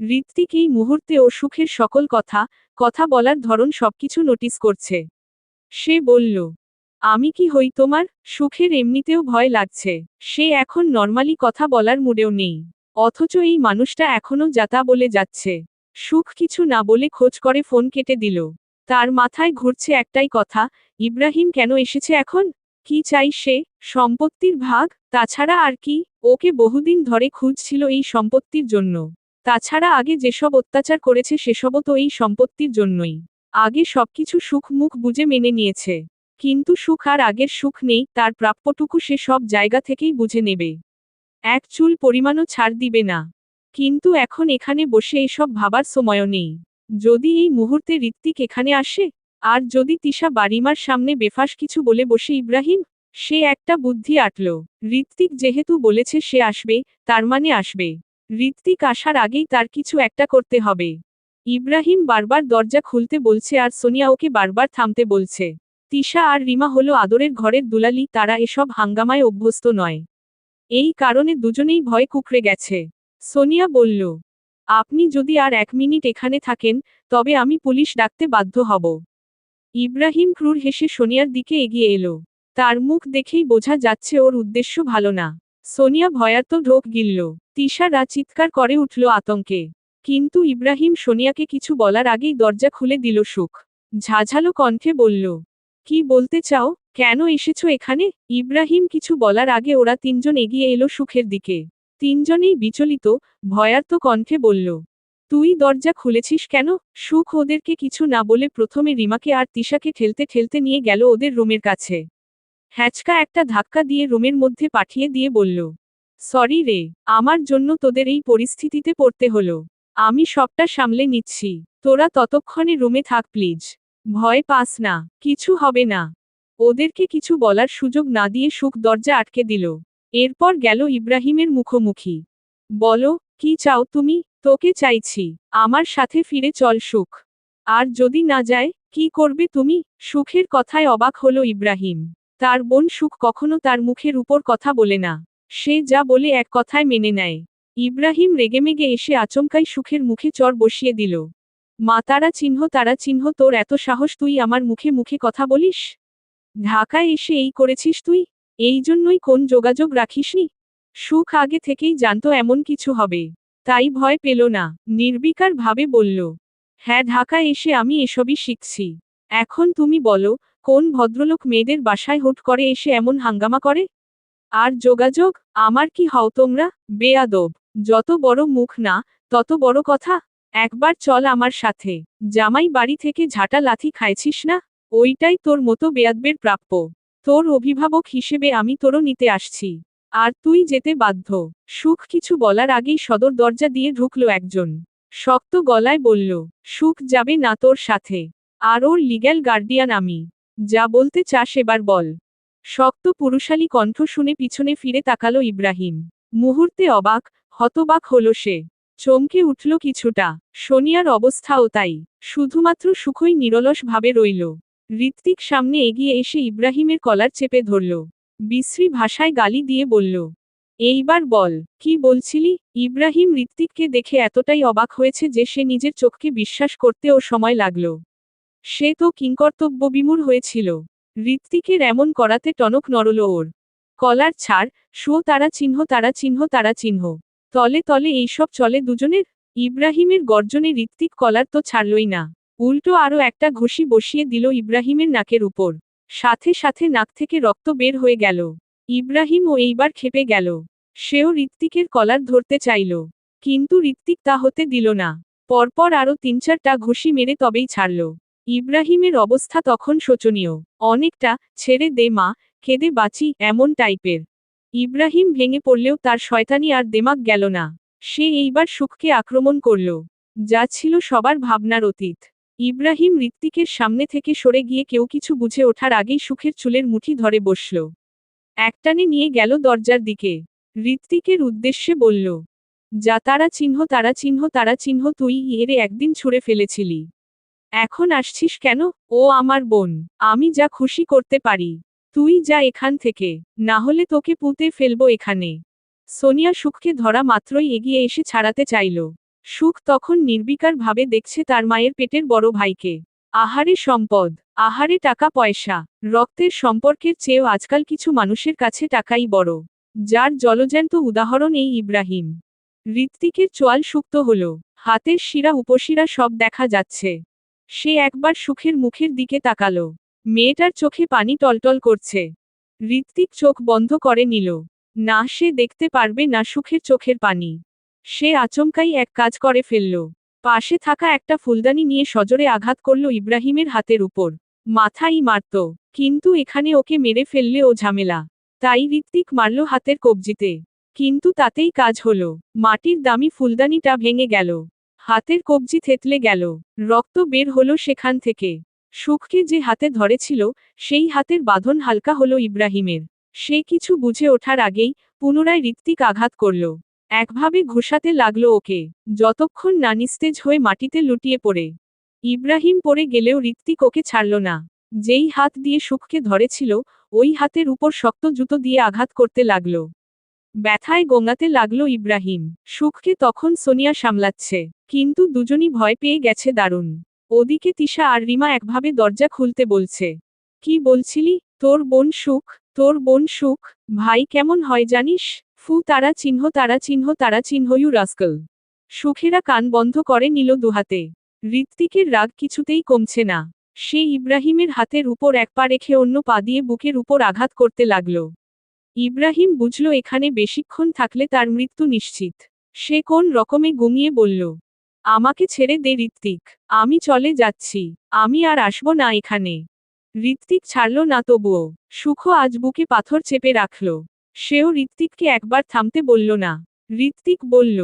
ঋত্বিক এই মুহূর্তে ও সুখের সকল কথা বলার ধরন সবকিছু নোটিস করছে। সে বলল, আমি কি হই তোমার? সুখের এমনিতেও ভয় লাগছে। সে এখন নর্মালি কথা বলার মুডেও নেই। অথচ এই মানুষটা এখনো যাতা বলে যাচ্ছে। সুখ কিছু না বলে খোঁজ করে ফোন কেটে দিল। তার মাথায় ঘুরছে একটাই কথা, ইব্রাহিম কেন এসেছে এখন? কি চাই সে? সম্পত্তির ভাগ? তাছাড়া আর কি? ওকে বহুদিন ধরে খুঁজছিল এই সম্পত্তির জন্য। তাছাড়া আগে যেসব অত্যাচার করেছে সেসবও তো এই সম্পত্তির জন্যই। আগে সবকিছু সুখ মুখ বুঝে মেনে নিয়েছে। কিন্তু সুখ আর আগের সুখ নেই, তার প্রাপ্যটুকু সে সব জায়গা থেকেই বুঝে নেবে। এক চুল পরিমাণও ছাড় দিবে না। কিন্তু এখন এখানে বসে এসব ভাবার সময়ও নেই। যদি এই মুহূর্তে ঋত্বিক এখানে আসে, আর যদি তিশা বাড়িমার সামনে বেফাস কিছু বলে বসে ইব্রাহিম, সে একটা বুদ্ধি আটল। ঋত্বিক যেহেতু বলেছে সে আসবে, তার মানে আসবে। ঋত্বিক আসার আগেই তার কিছু একটা করতে হবে। ইব্রাহিম বারবার দরজা খুলতে বলছে আর সোনিয়া ওকে বারবার থামতে বলছে। তিশা আর রিমা হলো আদরের ঘরের দুলালি, তারা এসব হাঙ্গামায় অভ্যস্ত নয়। এই কারণে দুজনেই ভয়ে কুঁকড়ে গেছে। সোনিয়া বলল, আপনি যদি আর 1 মিনিট এখানে থাকেন, তবে আমি পুলিশ ডাকতে বাধ্য হব। ইব্রাহিম ক্রুর হেসে সোনিয়ার দিকে এগিয়ে এলো। তার মুখ দেখেই বোঝা যাচ্ছে ওর উদ্দেশ্য ভালো না। সোনিয়া ভয়ার্ত ঢোক গিলল। তিশা চিৎকার করে উঠল আতঙ্কে। কিন্তু ইব্রাহিম সোনিয়াকে কিছু বলার আগেই দরজা খুলে দিল সুখ। ঝাঝালো কণ্ঠে বলল, কি বলতে চাও, কেন এসেছো এখানে? ইব্রাহিম কিছু বলার আগে ওরা তিনজন এগিয়ে এলো সুখের দিকে। তিনজনেই বিচলিত, ভয়ার্ত কণ্ঠে বলল, তুই দরজা খুলেছিস কেন? সুখ ওদেরকে কিছু না বলে প্রথমে রিমাকে আর তিশাকে ঠেলতে ঠেলতে নিয়ে গেল ওদের রুমের কাছে। হ্যাচকা একটা ধাক্কা দিয়ে রুমের মধ্যে পাঠিয়ে দিয়ে বলল, সরি রে, আমার জন্য তোদের এই পরিস্থিতিতে পড়তে হলো। আমি সবটা সামলে নিচ্ছি, তোরা ততক্ষণে রুমে থাক প্লিজ। ভয় পাস না, কিছু হবে না। ওদেরকে কিছু বলার সুযোগ না দিয়ে সুখ দরজা আটকে দিল। এরপর গেল ইব্রাহিমের মুখোমুখি। বলো, কি চাও তুমি? তোকে চাইছি, আমার সাথে ফিরে চল সুখ। আর যদি না যায়, কি করবে তুমি? সুখের কথায় অবাক হলো ইব্রাহিম। তার বোন সুখ কখনো তার মুখের উপর কথা বলে না। সে যা বলে এক কথায় মেনে নেয়। ইব্রাহিম রেগেমেগে এসে আচমকাই সুখের মুখে চড় বসিয়ে দিল। মা তারা চিহ্ন, তোর এত সাহস, তুই আমার মুখে মুখে কথা বলিস? ঢাকায় এসে এই করেছিস তুই? এই জন্যই কোন যোগাযোগ রাখিসনি? সুখ আগে থেকেই জানতো এমন কিছু হবে, তাই ভয় পেল না, নির্বিকার ভাবে বলল, হ্যাঁ, ঢাকায় এসে আমি এসবই শিখছি। এখন তুমি বলো, কোন ভদ্রলোক মেয়েদের বাসায় হুট করে এসে এমন হাঙ্গামা করে? আর যোগাযোগ, আমার কি হও তোমরা? বেয়াদব, যত বড় মুখ না, তত বড় কথা। একবার চল আমার সাথে। জামাই বাড়ি থেকে ঝাঁটা লাথি খাইছিস না? ওইটাই তোর মতো বেয়াদবের প্রাপ্য। তোর অভিভাবক হিসেবে আমি তোরও নিতে আসছি। আর তুই যেতে বাধ্য। সুখ কিছু বলার আগেই সদর দরজা দিয়ে ঢুকলো একজন। শক্ত গলায় বলল, সুখ যাবে না তোর সাথে। আর ওর লিগ্যাল গার্ডিয়ান আমি। যা বলতে চাস এবার বল। শক্ত পুরুষালী কণ্ঠ শুনে পিছনে ফিরে তাকালো ইব্রাহিম। মুহূর্তে অবাক, হতবাক হলো সে। চমকে উঠল কিছুটা। সোনিয়ার অবস্থাও তাই। শুধুমাত্র সুখই নিরলস ভাবে রইল। ঋত্বিক সামনে এগিয়ে এসে ইব্রাহিমের কলার চেপে ধরল। বিশ্রী ভাষায় গালি দিয়ে বলল, এইবার বল, কি বলছিলি? ইব্রাহিম ঋত্বিককে দেখে এতটাই অবাক হয়েছে যে সে নিজের চোখকে বিশ্বাস করতেও সময় লাগল। সে তো কিংকর্তব্যবিমূঢ় হয়েছিল। ঋত্বিকের এমন করাতে টনক নড়ল ওর। কলার ছাড়, শুও, তারা চিহ্ন। তলে তলে এইসব চলে দুজনের? ইব্রাহিমের গর্জনে ঋত্বিক কলার তো ছাড়লই না, উল্টো আরও একটা ঘুষি বসিয়ে দিল ইব্রাহিমের নাকের উপর। সাথে সাথে নাক থেকে রক্ত বের হয়ে গেল। ইব্রাহিমও এইবার ক্ষেপে গেল। সেও ঋত্বিকের কলার ধরতে চাইল, কিন্তু ঋত্বিক তা হতে দিল না। পরপর আরও ৩-৪টা ঘুষি মেরে তবেই ছাড়ল। ইব্রাহিমের অবস্থা তখন শোচনীয়, অনেকটা ছেড়ে দে মা, কেঁদে বাঁচি এমন টাইপের। ইব্রাহিম ভেঙে পড়লেও তার শয়তানি আর দেমাগ গেল না। সে এইবার সুখকে আক্রমণ করল, যা ছিল সবার ভাবনার অতীত। ইব্রাহিম ঋত্বিকের সামনে থেকে সরে গিয়ে কেউ কিছু বুঝে ওঠার আগেই সুখের চুলের মুঠি ধরে বসল। একটানে নিয়ে গেল দরজার দিকে। ঋত্বিকের উদ্দেশ্যে বলল, যা, তারা চিহ্ন, তুই এরে একদিন ছুঁড়ে ফেলেছিলি। এখন আসছিস কেন? ও আমার বোন, আমি যা খুশি করতে পারি। তুই যা এখান থেকে, না হলে তোকে পুঁতে ফেলবো এখানে। সোনিয়া সুখকে ধরা মাত্রই এগিয়ে এসে ছাড়াতে চাইল। সুখ তখন নির্বিকার ভাবে দেখছে তার মায়ের পেটের বড় ভাইকে। আহারে সম্পদ, আহারে টাকা পয়সা। রক্তের সম্পর্কের চেয়েও আজকাল কিছু মানুষের কাছে টাকাই বড়। যার জলজ্যান্ত উদাহরণ এই ইব্রাহিম। ঋত্বিকের চোয়াল শুক্ত হল, হাতের শিরা উপশিরা সব দেখা যাচ্ছে। সে একবার সুখের মুখের দিকে তাকালো। মেয়েটার চোখে পানি টলটল করছে। ঋত্বিক চোখ বন্ধ করে নিল। না, সে দেখতে পারবে না সুখের চোখের পানি। সে আচমকাই এক কাজ করে ফেলল। পাশে থাকা একটা ফুলদানি নিয়ে সজোরে আঘাত করল ইব্রাহিমের হাতের উপর। মাথাই মারত, কিন্তু এখানে ওকে মেরে ফেললে ও ঝামেলা। তাই ঋত্বিক মারল হাতের কবজিতে। কিন্তু তাতেই কাজ হলো। মাটির দামি ফুলদানিটা ভেঙে গেল। হাতের কবজি থেতলে গেল। রক্ত বের হলো সেখান থেকে। সুখকে যে হাতে ধরেছিল, সেই হাতের বাঁধন হালকা হলো ইব্রাহিমের। সে কিছু বুঝে ওঠার আগেই পুনরায় ঋত্বিক আঘাত করল। একভাবে ঘুষাতে লাগলো ওকে, যতক্ষণ না নিস্তেজ হয়ে মাটিতে লুটিয়ে পড়ে। ইব্রাহিম পড়ে গেলেও ঋত্বিক ওকে ছাড়ল না। যেই হাত দিয়ে সুখকে ধরেছিল, ওই হাতের উপর শক্ত জুতো দিয়ে আঘাত করতে লাগল। ব্যথায় গোঙাতে লাগলো ইব্রাহিম। সুখকে তখন সোনিয়া সামলাচ্ছে, কিন্তু দুজনই ভয় পেয়ে গেছে দারুণ। ওদিকে তিশা আর রিমা একভাবে দরজা খুলতে বলছে। কি বলছিলি? তোর বোন সুখ? তোর বোন সুখ? ভাই কেমন হয় জানিস? ফু তারা চিহ্ন তারা চিহ্ন তারা চিহ্ন ইউ রাস্কল। সুখেরা কান বন্ধ করে নিল দুহাতে। ঋত্বিকের রাগ কিছুতেই কমছে না। সে ইব্রাহিমের হাতের উপর এক পা রেখে অন্য পা দিয়ে বুকের উপর আঘাত করতে লাগল। ইব্রাহিম বুঝল এখানে বেশিক্ষণ থাকলে তার মৃত্যু নিশ্চিত। সে কোন রকমে ঘুমিয়ে বলল, আমাকে ছেড়ে দে ঋত্বিক, আমি চলে যাচ্ছি, আমি আর আসব না এখানে। ঋত্বিক ছাড়ল না তবুও। সুখ আজ বুকে পাথর চেপে রাখল। সেও ঋত্বিককে একবার থামতে বলল না। ঋত্বিক বলল,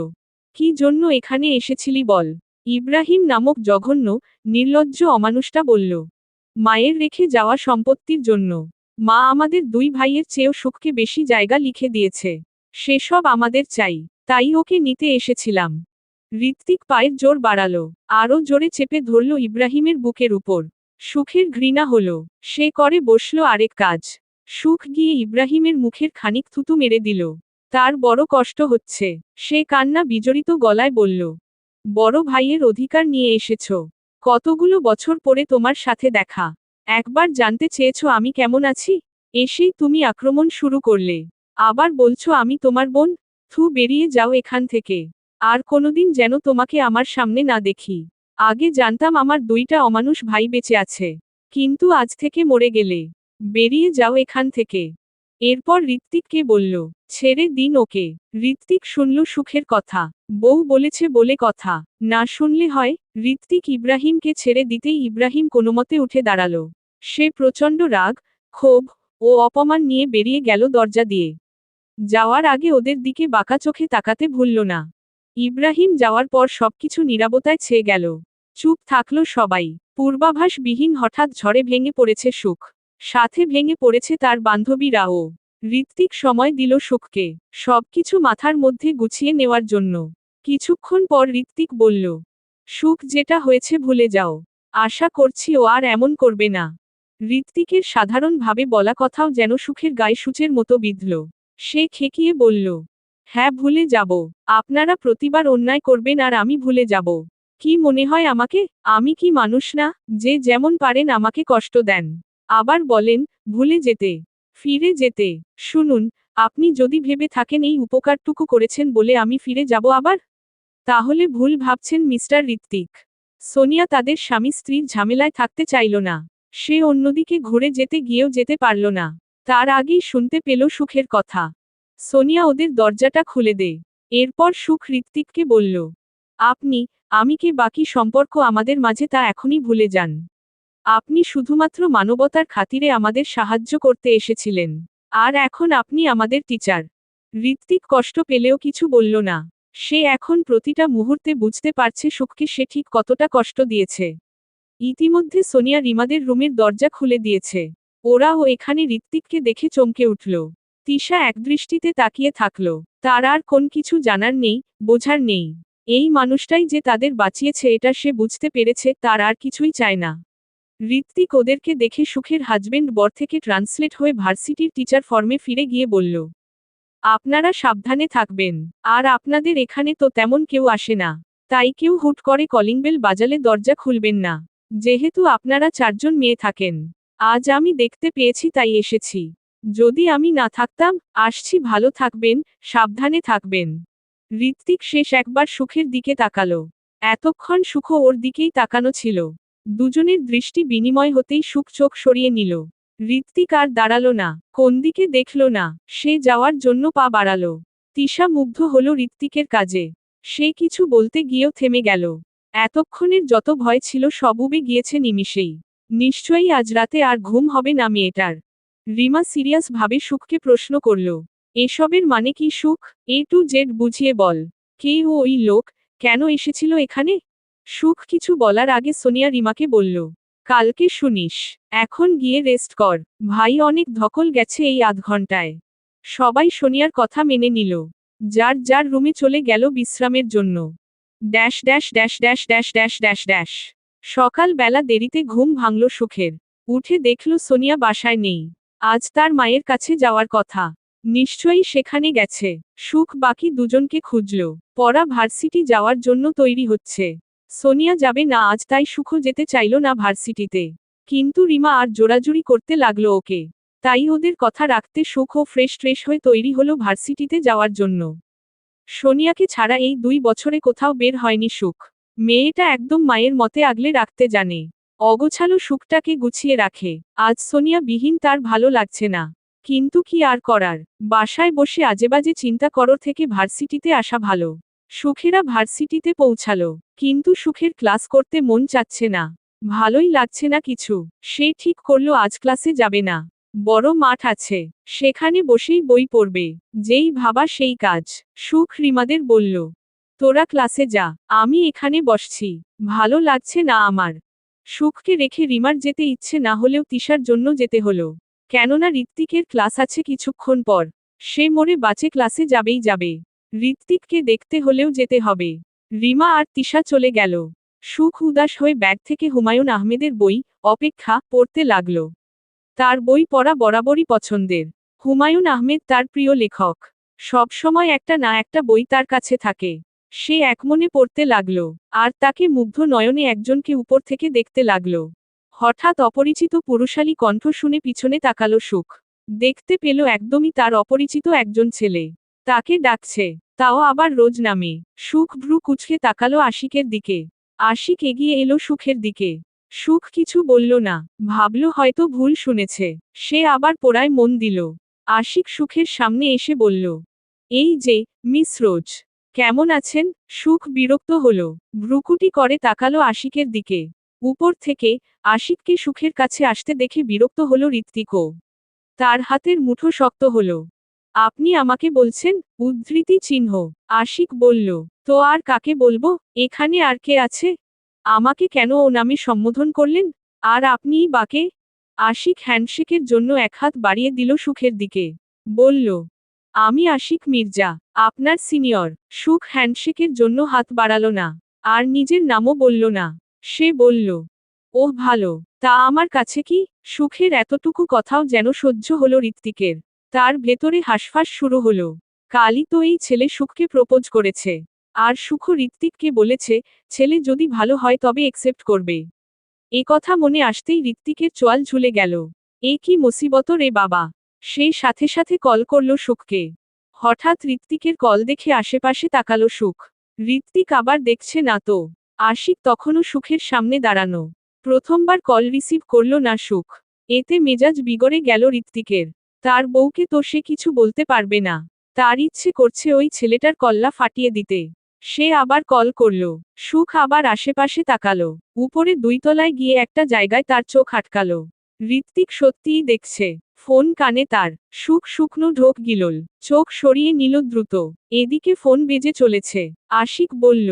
কি জন্য এখানে এসেছিলি বল। ইব্রাহিম নামক জঘন্য, নির্লজ্জ অমানুষটা বলল, মায়ের রেখে যাওয়া সম্পত্তির জন্য। মা আমাদের দুই ভাইয়ের চেয়েও সুখকে বেশি জায়গা লিখে দিয়েছে। সেসব আমাদের চাই, তাই ওকে নিতে এসেছিলাম। ঋত্বিক পায়ের জোর বাড়ালো, আরও জোরে চেপে ধরল ইব্রাহিমের বুকের উপর। সুখের ঘৃণা হলো। সে করে বসল আরেক কাজ। সুখ গিয়ে ইব্রাহিমের মুখের খানিক থুতু মেরে দিল। তার বড় কষ্ট হচ্ছে। সে কান্না বিজড়িত গলায় বলল, বড় ভাইয়ের অধিকার নিয়ে এসেছ। কতগুলো বছর পরে তোমার সাথে দেখা। একবার জানতে চেয়েছ আমি কেমন আছি। এসেই তুমি আক্রমণ শুরু করলে। আবার বলছো আমি তোমার বোন। থু, বেরিয়ে যাও এখান থেকে। আর কোনোদিন যেন তোমাকে আমার সামনে না দেখি। আগে জানতাম আমার দুইটা অমানুষ ভাই বেঁচে আছে, কিন্তু আজ থেকে মরে গেলে। বেরিয়ে যাও এখান থেকে। এরপর ঋত্বিককে বলল, ছেড়ে দিন ওকে। ঋত্বিক শুনল সুখের কথা। বউ বলেছে বলে কথা, না শুনলে হয়। ঋত্বিক ইব্রাহিমকে ছেড়ে দিতেই ইব্রাহিম কোনোমতে উঠে দাঁড়ালো। সে প্রচণ্ড রাগ, ক্ষোভ ও অপমান নিয়ে বেরিয়ে গেল দরজা দিয়ে। যাওয়ার আগে ওদের দিকে বাঁকা চোখে তাকাতে ভুলল না। ইব্রাহিম যাওয়ার পর সবকিছু নীরবতায় ছেয়ে গেল। চুপ থাকলো সবাই। পূর্বাভাসবিহীন হঠাৎ ঝড়ে ভেঙে পড়েছে সুখ। সাথে ভেঙে পড়েছে তার বান্ধবীরাও। ঋত্বিক সময় দিল সুখকে সবকিছু মাথার মধ্যে গুছিয়ে নেওয়ার জন্য। কিছুক্ষণ পর ঋত্বিক বলল, সুখ, যেটা হয়েছে ভুলে যাও। আশা করছি ও আর এমন করবে না। ঋত্বিকের সাধারণভাবে বলা কথাও যেন সুখের গায়ে সূচের মতো বিঁধল। সে খেকিয়ে বলল, হ্যাঁ ভুলে যাব। আপনারা প্রতিবার অন্যায় করবেন আর আমি ভুলে যাব। কি মনে হয় আমাকে? আমি কি মানুষ না, যে যেমন পারেন আমাকে কষ্ট দেন। আবার বলেন, ভুলে যেতে, ফিরে যেতে। শুনুন, আপনি যদি ভেবে থাকেন এই উপকারটুকু করেছেন বলে আমি ফিরে যাব আবার, তাহলে ভুল ভাবছেন মিস্টার ঋত্বিক। সোনিয়া তাদের স্বামী স্ত্রীর ঝামেলায় থাকতে চাইল না। সে অন্যদিকে ঘুরে যেতে গিয়েও যেতে পারল না। তার আগেই শুনতে পেল সুখের কথা। সোনিয়া, ওদের দরজাটা খুলে দে। এরপর সুখ ঋত্বিককে বলল, আমি কে, বাকি সম্পর্ক আমাদের মাঝে তা এখনই ভুলে যান। আপনি শুধুমাত্র মানবতার খাতিরে আমাদের সাহায্য করতে এসেছিলেন। আর এখন আপনি আমাদের টিচার। ঋত্বিক কষ্ট পেলেও কিছু বলল না। সে এখন প্রতিটা মুহূর্তে বুঝতে পারছে সুখকে সে ঠিক কতটা কষ্ট দিয়েছে। ইতিমধ্যে সোনিয়া রিমাদের রুমের দরজা খুলে দিয়েছে। ওরাও এখানে ঋত্বিককে দেখে চমকে উঠল। তিশা একদৃষ্টিতে তাকিয়ে থাকল। তার আর কোন কিছু জানার নেই, বোঝার নেই। এই মানুষটাই যে তাদের বাঁচিয়েছে এটা সে বুঝতে পেরেছে, তার আর কিছুই চায় না। ঋত্বিক ওদেরকে দেখে সুখের হাজবেন্ড বর থেকে ট্রান্সলেট হয়ে ভার্সিটির টিচার ফর্মে ফিরে গিয়ে বলল, আপনারা সাবধানে থাকবেন। আর আপনাদের এখানে তো তেমন কেউ আসে না, তাই কেউ হুট করে কলিং বেল বাজালে দরজা খুলবেন না। যেহেতু আপনারা 4 জন মেয়ে থাকেন, আজ আমি দেখতে পেয়েছি তাই এসেছি। যদি আমি না থাকতাম, আসছি। ভালো থাকবেন, সাবধানে থাকবেন। ঋত্বিক শেষ একবার সুখের দিকে তাকালো। এতক্ষণ সুখ ওর দিকেই তাকানো ছিল। দুজনের দৃষ্টি বিনিময় হতেই সুখ চোখ সরিয়ে নিল। ঋত্বিক আর দাঁড়ালো না, কোন দিকে দেখল না, সে যাওয়ার জন্য পা বাড়ালো। তিশা মুগ্ধ হলো ঋত্বিকের কাজে। সে কিছু বলতে গিয়েও থেমে গেল। এতক্ষণের যত ভয় ছিল সব উবে গিয়েছে নিমিষেই। নিশ্চয়ই আজ রাতে আর ঘুম হবে না মেয়েটার। রিমা সিরিয়াস ভাবে সুখকে প্রশ্ন করল, এসবের মানে কি সুখ? A to Z বুঝিয়ে বল। কে ওই লোক? কেন এসেছিল এখানে? সুখ কিছু বলার আগে সোনিয়া রিমাকে বলল, কালকে শুনিস। এখন গিয়ে রেস্ট কর। ভাই অনেক ধকল গেছে এই আধ ঘন্টায়। সবাই সোনিয়ার কথা মেনে নিল। যার যার রুমে চলে গেল বিশ্রামের জন্য। Dash dash dash dash dash dash dash dash. সকাল বেলা দেরিতে ঘুম ভাঙল সুখের। উঠে দেখল সোনিয়া বাসায় নেই। আজ তার মায়ের কাছে যাওয়ার কথা। নিশ্চয়ই সেখানে গেছে। সুখ বাকি দুজনকে খুঁজল। পড়া ভার্সিটি যাওয়ার জন্য তৈরি হচ্ছে। সোনিয়া যাবে না আজ, তাই সুখও যেতে চাইল না ভার্সিটিতে। কিন্তু রিমা আর জোরাজুরি করতে লাগলো ওকে। তাই ওদের কথা রাখতে সুখ ও ফ্রেশ হয়ে তৈরি হলো ভার্সিটিতে যাওয়ার জন্য। সোনিয়াকে ছাড়া এই 2 বছরে কোথাও বের হয়নি সুখ। মেয়েটা একদম মায়ের মতে আগলে রাখতে জানে। অগোছালো সুখটাকে গুছিয়ে রাখে। আজ সোনিয়া বিহীন তার ভালো লাগছে না। কিন্তু কি আর করার, বাসায় বসে আজেবাজে চিন্তা করো থেকে ভার্সিটিতে আসা ভালো। সুখেরা ভার্সিটিতে পৌঁছালো, কিন্তু সুখের ক্লাস করতে মন চাচ্ছে না। ভালোই লাগছে না কিছু। সে ঠিক করলো আজ ক্লাসে যাবে না। বড় মাঠ আছে, সেখানে বসেই বই পড়বে। যেই ভাবা সেই কাজ। সুখ রিমাদের বলল, তোরা ক্লাসে যা, আমি এখানে বসছি। ভালো লাগছে না আমার। সুখকে রেখে রিমার যেতে ইচ্ছে না হলেও তিশার জন্য যেতে হলো। কেননা ঋত্বিকের ক্লাস আছে কিছুক্ষণ পর। সে মরে বাঁচে ক্লাসে যাবেই যাবে। ঋত্বিককে দেখতে হলেও যেতে হবে। রিমা আর তিশা চলে গেল। সুখ উদাস হয়ে ব্যাগ থেকে হুমায়ুন আহমেদের বই অপেক্ষা পড়তে লাগল। তার বই পড়া বরাবরই পছন্দের। হুমায়ুন আহমেদ তার প্রিয় লেখক। সব সময় একটা না একটা বই তার কাছে থাকে। সে একমনে পড়তে লাগল, আর তাকে মুগ্ধ নয়নে একজনকে উপর থেকে দেখতে লাগল। হঠাৎ অপরিচিত পুরুষালী কণ্ঠ শুনে পিছনে তাকালো সুখ। দেখতে পেল একদমই তার অপরিচিত একজন ছেলে। তাকে ডাকছে, তাও আবার রোজ নামে। সুখ ভ্রু কুঁচকে তাকালো আশিকের দিকে। আশিক এগিয়ে এলো সুখের দিকে। সুখ কিছু বলল না, ভাবল হয়তো ভুল শুনেছে। সে আবার পড়ায় মন দিল। আশিক সুখের সামনে এসে বলল, এই যে, মিস রোজ, কেমন আছেন? সুখ বিরক্ত হল, ভ্রুকুটি করে তাকালো আশিকের দিকে। উপর থেকে আশিককে সুখের কাছে আসতে দেখে বিরক্ত হল ঋত্বিকও। তার হাতের মুঠো শক্ত হল। আপনি আমাকে বলছেন? উদ্ধৃতি চিহ্ন। আশিক বলল, তো আর কাকে বলবো? এখানে আর কে আছে? আমাকে কেন ও নামে সম্বোধন করলেন? আর আপনিই বাকে? আশিক হ্যান্ডশেকের জন্য এক হাত বাড়িয়ে দিল সুখের দিকে। বলল, আমি আশিক মির্জা, আপনার সিনিয়র। সুখ হ্যান্ডশেকের জন্য হাত বাড়ালো না। আর নিজের নামও বলল না। সে বলল, ওহ ভালো, তা আমার কাছে কি? সুখের এতটুকু কথাও যেন সহ্য হলো ঋত্বিকের। তার ভেতরে হাঁসফাঁস শুরু হলো। কালই তো এই ছেলে সুখকে প্রপোজ করেছে। আর সুখ ঋত্বিককে বলেছে, ছেলে যদি ভালো হয় তবে একসেপ্ট করবে। এ কথা মনে আসতেই ঋত্বিকের চোয়াল ঝুলে গেল। এ কি মুসিবত রে বাবা! সে সাথে সাথে কল করল সুখকে। হঠাৎ ঋত্বিকের কল দেখে আশেপাশে তাকালো সুখ। ঋত্বিক আবার দেখছে না তো। আশিক তখনও সুখের সামনে দাঁড়ানো। প্রথমবার কল রিসিভ করল না সুখ। এতে মেজাজ বিগড়ে গেল ঋত্বিকের। তার বউকে তো সে কিছু বলতে পারবে না। তার ইচ্ছে করছে ওই ছেলেটার কল্লা ফাটিয়ে দিতে। সে আবার কল করল। সুখ আবার আশেপাশে তাকালো। উপরে 2 তলায় গিয়ে একটা জায়গায় তার চোখ আটকালো। ঋত্বিক সত্যিই দেখছে। ফোন কানে তার। সুখ শুকনো ঢোক গিলল। চোখ সরিয়ে নিল দ্রুত। এদিকে ফোন বেজে চলেছে। আশিক বলল,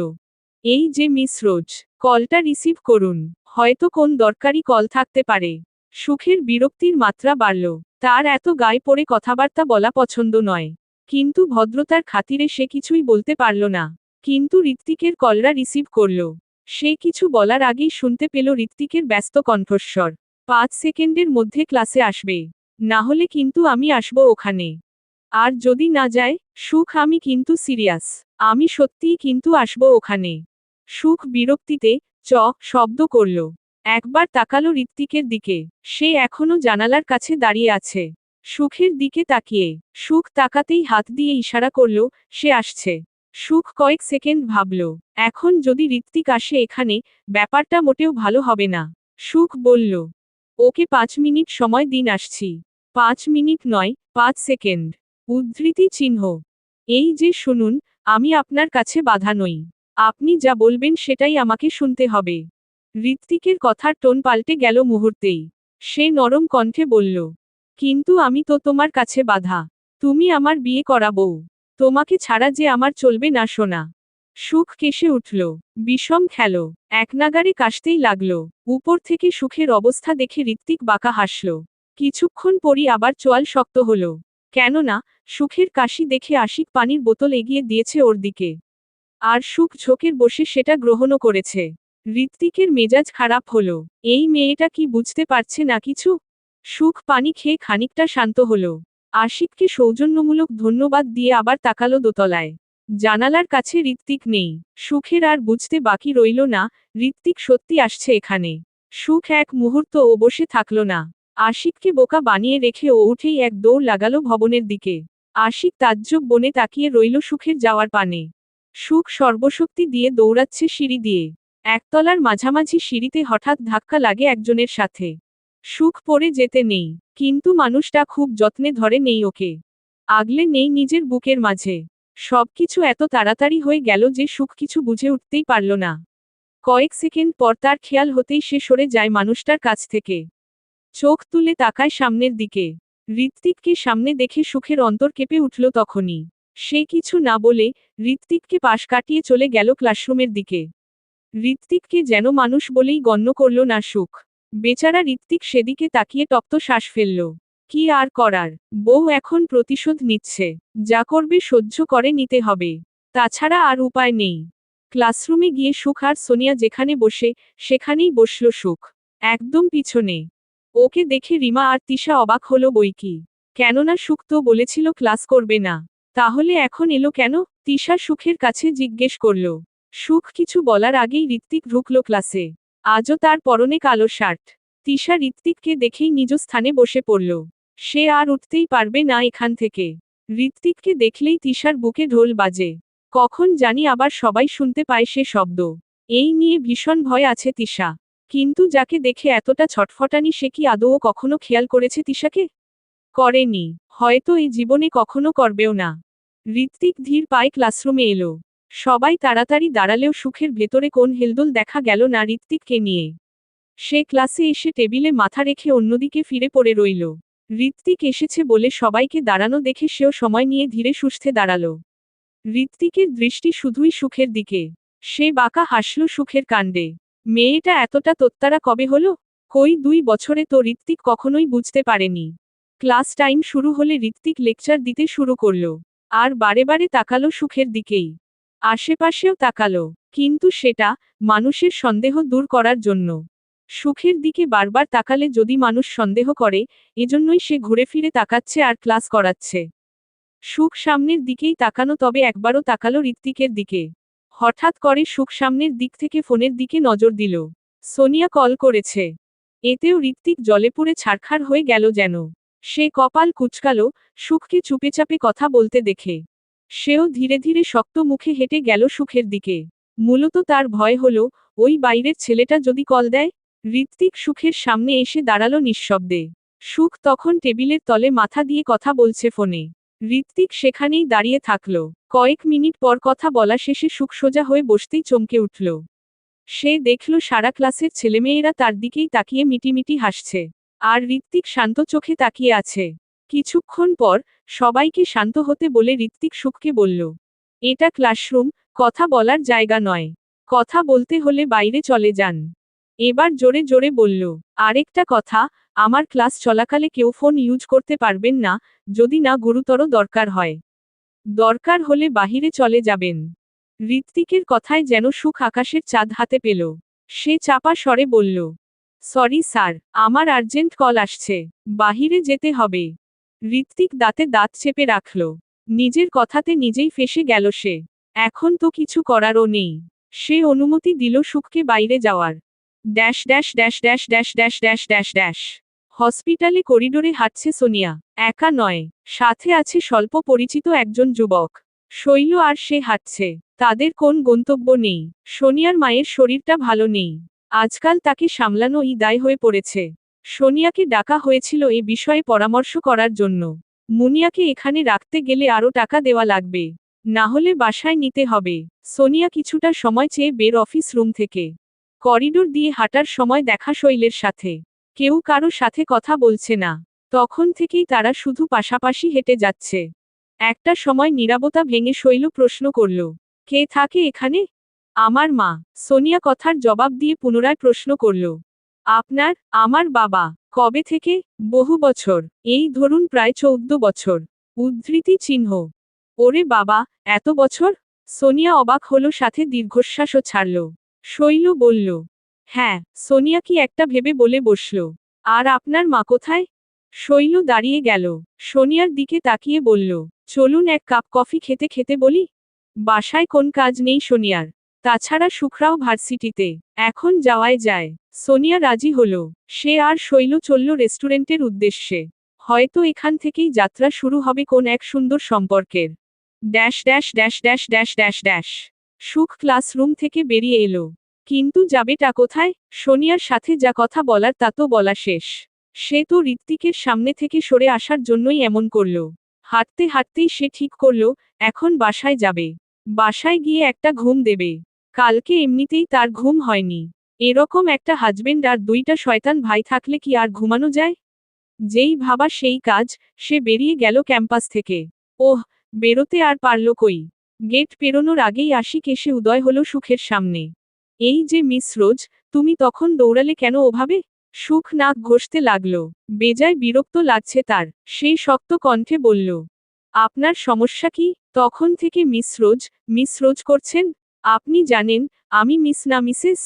এই যে মিস রোজ, কলটা রিসিভ করুন। হয়তো কোন দরকারি কল থাকতে পারে। সুখের বিরক্তির মাত্রা বাড়ল। তার এত গায়ে পড়ে কথাবার্তা বলা পছন্দ নয়। কিন্তু ভদ্রতার খাতিরে সে কিছুই বলতে পারল না। কিন্তু ঋত্বিকের কলরা রিসিভ করল। সে কিছু বলার আগেই শুনতে পেল ঋত্বিকের ব্যস্ত কণ্ঠস্বর। 5 সেকেন্ডের মধ্যে ক্লাসে আসবে। না হলে কিন্তু আমি আসব ওখানে। আর যদি না যায়, সুখ আমি কিন্তু সিরিয়াস। আমি সত্যিই কিন্তু আসব ওখানে। সুখ বিরক্তিতে শব্দ করল। একবার তাকালো ঋত্বিকের দিকে। সে এখনো জানালার কাছে দাঁড়িয়ে আছে। সুখের দিকে তাকিয়ে। সুখ তাকাতেই হাত দিয়ে ইশারা করল, সে আসছে। সুখ কয়েক সেকেন্ড ভাবল, এখন যদি ঋত্বিক আসে এখানে, ব্যাপারটা মোটেও ভালো হবে না। সুখ বলল, ওকে 5 মিনিট সময় দিন, আসছি। 5 মিনিট নয়, 5 সেকেন্ড। উদ্ধৃতি চিহ্ন। এই যে শুনুন, আমি আপনার কাছে বাধা নই। আপনি যা বলবেন সেটাই আমাকে শুনতে হবে। ঋত্বিকের কথার টোন পাল্টে গেল মুহূর্তেই। সে নরম কণ্ঠে বলল, কিন্তু আমি তো তোমার কাছে বাধা। তুমি আমার বিয়ে করা বউ। তোমাকে ছাড়া যে আমার চলবে না সোনা। সুখ কেসে উঠল। বিষম খেল। একনাগাড়ে কাশতেই লাগল। উপর থেকে সুখের অবস্থা দেখে ঋত্বিক বাঁকা হাসল। কিছুক্ষণ পরই আবার চোয়াল শক্ত হল। কেননা, সুখের কাশি দেখে আশিক পানির বোতল এগিয়ে দিয়েছে ওর দিকে। আর সুখ ঝোঁকের বসে সেটা গ্রহণও করেছে। ঋত্বিকের মেজাজ খারাপ হল। এই মেয়েটা কি বুঝতে পারছে না কিছু? সুখ পানি খেয়ে খানিকটা শান্ত হল। আশিককে সৌজন্যমূলক ধন্যবাদ দিয়ে আবার তাকালো দোতলায়। জানালার কাছে ঋত্বিক নেই। সুখের আর বুঝতে বাকি রইল না, ঋত্বিক সত্যি আসছে এখানে। সুখ এক মুহূর্ত ও বসে থাকল না। আশিককে বোকা বানিয়ে রেখে ও উঠেই এক দৌড় লাগালো ভবনের দিকে। আশিক তাজ্জব বনে তাকিয়ে রইল সুখের যাওয়ার পানে। সুখ সর্বশক্তি দিয়ে দৌড়াচ্ছে সিঁড়ি দিয়ে। একতলার মাঝামাঝি সিঁড়িতে হঠাৎ ধাক্কা লাগে একজনের সাথে। সুখ পড়ে যেতে নেই, কিন্তু মানুষটা খুব যত্নে ধরে নেই ওকে। আগলে নেই নিজের বুকের মাঝে। সবকিছু এত তাড়াতাড়ি হয়ে গেল যে সুখ কিছু বুঝে উঠতেই পারল না। কয়েক সেকেন্ড পর তার খেয়াল হতেই সে সরে যায় মানুষটার কাছ থেকে। চোখ তুলে তাকায় সামনের দিকে। ঋত্বিককে সামনে দেখে সুখের অন্তর কেঁপে উঠল তখনই। সে কিছু না বলে ঋত্বিককে পাশ কাটিয়ে চলে গেল ক্লাসরুমের দিকে। ঋত্বিককে যেন মানুষ বলেই গণ্য করল না সুখ। বেচারা ঋত্বিক সেদিকে তাকিয়ে তপ্ত শ্বাস ফেলল। কি আর করার, বউ এখন প্রতিশোধ নিচ্ছে। যা করবে সহ্য করে নিতে হবে, তাছাড়া আর উপায় নেই। ক্লাসরুমে গিয়ে সুখ আর সোনিয়া যেখানে বসে, সেখানেই বসল সুখ, একদম পিছনে। ওকে দেখে রিমা আর তিশা অবাক হলো বইকি। কেননা সুখ তো বলেছিল ক্লাস করবে না, তাহলে এখন এলো কেন? তিশা সুখের কাছে জিজ্ঞেস করল। সুখ কিছু বলার আগেই ঋত্বিক ঢুকল ক্লাসে। আজও তার পরনে কালো শার্ট। তিশা ঋত্বিককে দেখেই নিজ স্থানে বসে পড়ল। সে আর উঠতেই পারবে না এখান থেকে। ঋত্বিককে দেখলেই তিশার বুকে ঢোল বাজে। কখন জানি আবার সবাই শুনতে পায় সে শব্দ। এই নিয়ে ভীষণ ভয় আছে তিশা। কিন্তু যাকে দেখে এতটা ছটফটানি সে কি আদৌ কখনো খেয়াল করেছে তিশাকে? করেনি, হয়তো এই জীবনে কখনো করবেও না। ঋত্বিক ধীর পায়ে ক্লাসরুমে এলো। সবাই তাড়াতাড়ি দাঁড়ালেও সুখের ভেতরে কোন হেলদোল দেখা গেল না ঋত্বিককে নিয়ে। সে ক্লাসে এসে টেবিলে মাথা রেখে অন্যদিকে ফিরে পড়ে রইল। ঋত্বিক এসেছে বলে সবাইকে দাঁড়ানো দেখে সেও সময় নিয়ে ধীরে সুস্থে দাঁড়ালো। ঋত্বিকের দৃষ্টি শুধুই সুখের দিকে। সে বাঁকা হাসল সুখের কাণ্ডে। মেয়েটা এতটা তোত্তারা কবে হলো? কই 2 বছরে তো ঋত্বিক কখনোই বুঝতে পারেনি। ক্লাস টাইম শুরু হলে ঋত্বিক লেকচার দিতে শুরু করল। আর বারে বারে তাকালো সুখের দিকেই। আশেপাশেও তাকালো, কিন্তু সেটা মানুষের সন্দেহ দূর করার জন্য। সুখের দিকে বারবার তাকালে যদি মানুষ সন্দেহ করে, এজন্যই সে ঘুরে ফিরে তাকাচ্ছে আর ক্লাস করাচ্ছে। সুখ সামনের দিকেই তাকানো, তবে একবারও তাকালো ঋত্বিকের দিকে। হঠাৎ করে সুখ সামনের দিক থেকে ফোনের দিকে নজর দিল। সোনিয়া কল করেছে। এতেও ঋত্বিক জলে পুড়ে ছারখার হয়ে গেল যেন। সে কপাল কুঁচকালো সুখকে চুপেচাপে কথা বলতে দেখে। সেও ধীরে ধীরে শক্ত মুখে হেঁটে গেল সুখের দিকে। মূলত তার ভয় হলো, ওই বাইরের ছেলেটা যদি কল দেয়। ঋত্বিক সুখের সামনে এসে দাঁড়ালো নিঃশব্দে। সুখ তখন টেবিলের তলে মাথা দিয়ে কথা বলছে ফোনে। ঋত্বিক সেখানেই দাঁড়িয়ে থাকল। কয়েক মিনিট পর কথা বলা শেষে সুখ সোজা হয়ে বসতেই চমকে উঠল। সে দেখল সারা ক্লাসের ছেলেমেয়েরা তার দিকেই তাকিয়ে মিটিমিটি হাসছে। আর ঋত্বিক শান্ত চোখে তাকিয়ে আছে। কিছুক্ষণ পর সবাইকে শান্ত হতে বলে ঋত্বিক সুখকে বলল, এটা ক্লাসরুম, কথা বলার জায়গা নয়। কথা বলতে হলে বাইরে চলে যান। এবার জোরে জোরে বলল, আরেকটা কথা, আমার ক্লাস চলাকালে কেউ ফোন ইউজ করতে পারবেন না, যদি না গুরুতর দরকার হয়। দরকার হলে বাহিরে চলে যাবেন। ঋত্বিকের কথায় যেন সুখ আকাশের চাঁদ হাতে পেল। সে চাপা স্বরে বলল, সরি স্যার, আমার আর্জেন্ট কল আসছে, বাহিরে যেতে হবে। ঋত্বিক দাঁতে দাঁত চেপে রাখল। নিজের কথাতে নিজেই ফেঁসে গেল সে। এখন তো কিছু করারও নেই। সে অনুমতি দিল সুখকে বাইরে যাওয়ার। Dash dash dash dash dash dash dash dash dash. হসপিটালে করিডোরে হাঁটছে সোনিয়া। একা নয়, সাথে আছে স্বল্প পরিচিত একজন যুবক। শৈল আর সে হাঁটছে। তাদের কোন গন্তব্য নেই। সোনিয়ার মায়ের শরীরটা ভালো নেই। আজকাল তাকে সামলানোই দায় হয়ে পড়েছে। সোনিয়াকে ডাকা হয়েছিল এ বিষয়ে পরামর্শ করার জন্য। মুনিয়াকে এখানে রাখতে গেলে আরও টাকা দেওয়া লাগবে, না হলে বাসায় নিতে হবে। সোনিয়া কিছুটা সময় চেয়ে বের অফিস রুম থেকে। করিডোর দিয়ে হাঁটার সময় দেখা শৈলের সাথে। কেউ কারো সাথে কথা বলছে না। তখন থেকেই তারা শুধু পাশাপাশি হেঁটে যাচ্ছে। একটা সময় নীরবতা ভেঙে শৈল প্রশ্ন করল, কে থাকে এখানে? আমার মা। সোনিয়া কথার জবাব দিয়ে পুনরায় প্রশ্ন করল, আপনার? আমার বাবা। কবে থেকে? বহু বছর, এই ধরুন প্রায় 14 বছর। উদ্ধৃতি চিহ্ন। ওরে বাবা, এত বছর? সোনিয়া অবাক হলো, সাথে দীর্ঘশ্বাসও ছাড়ল। শৈল বলল, হ্যাঁ। সোনিয়া কি একটা ভেবে বলে বসল, আর আপনার মা কোথায়? শৈল দাঁড়িয়ে গেল। সোনিয়ার দিকে তাকিয়ে বলল, চলুন এক কাপ কফি খেতে খেতে বলি। বাসায় কোন কাজ নেই সোনিয়ার। তাছাড়া সুখরাও ভার্সিটিতে, এখন যাওয়াই যায়। সোনিয়া রাজি হল। সে আর শৈল চলল রেস্টুরেন্টের উদ্দেশ্যে। হয়তো এখান থেকেই যাত্রা শুরু হবে কোন এক সুন্দর সম্পর্কের। Dash dash dash dash dash dash dash. সুখ ক্লাসরুম থেকে বেরিয়ে এলো। কিন্তু যাবেটা কোথায়? সোনিয়ার সাথে যা কথা বলার তা তো বলা শেষ। সে তো ঋত্বিকের সামনে থেকে সরে আসার জন্যই এমন করল। হাঁটতে হাঁটতেই সে ঠিক করল, এখন বাসায় যাবে। বাসায় গিয়ে একটা ঘুম দেবে। কালকে এমনিতেই তার ঘুম হয়নি। এরকম একটা হাজবেন্ড আর দুইটা শয়তান ভাই থাকলে কি আর ঘুমানো যায়? যেই ভাবা সেই কাজ, সে বেরিয়ে গেল ক্যাম্পাস থেকে। ওহ, বেরোতে আর পারল কই। গেট পেরোনোর আগেই আশিক এসে উদয় হলো সুখের সামনে। এই যে মিস রোজ, তুমি তখন দৌড়ালে কেন ওভাবে? সুখ নাক ঘষতে লাগল। বেজায় বিরক্ত লাগছে তার। সেই শক্ত কণ্ঠে বলল, আপনার সমস্যা কি? তখন থেকে মিস রোজ করছেন? আপনি জানেন, আমি মিস না মিসেস।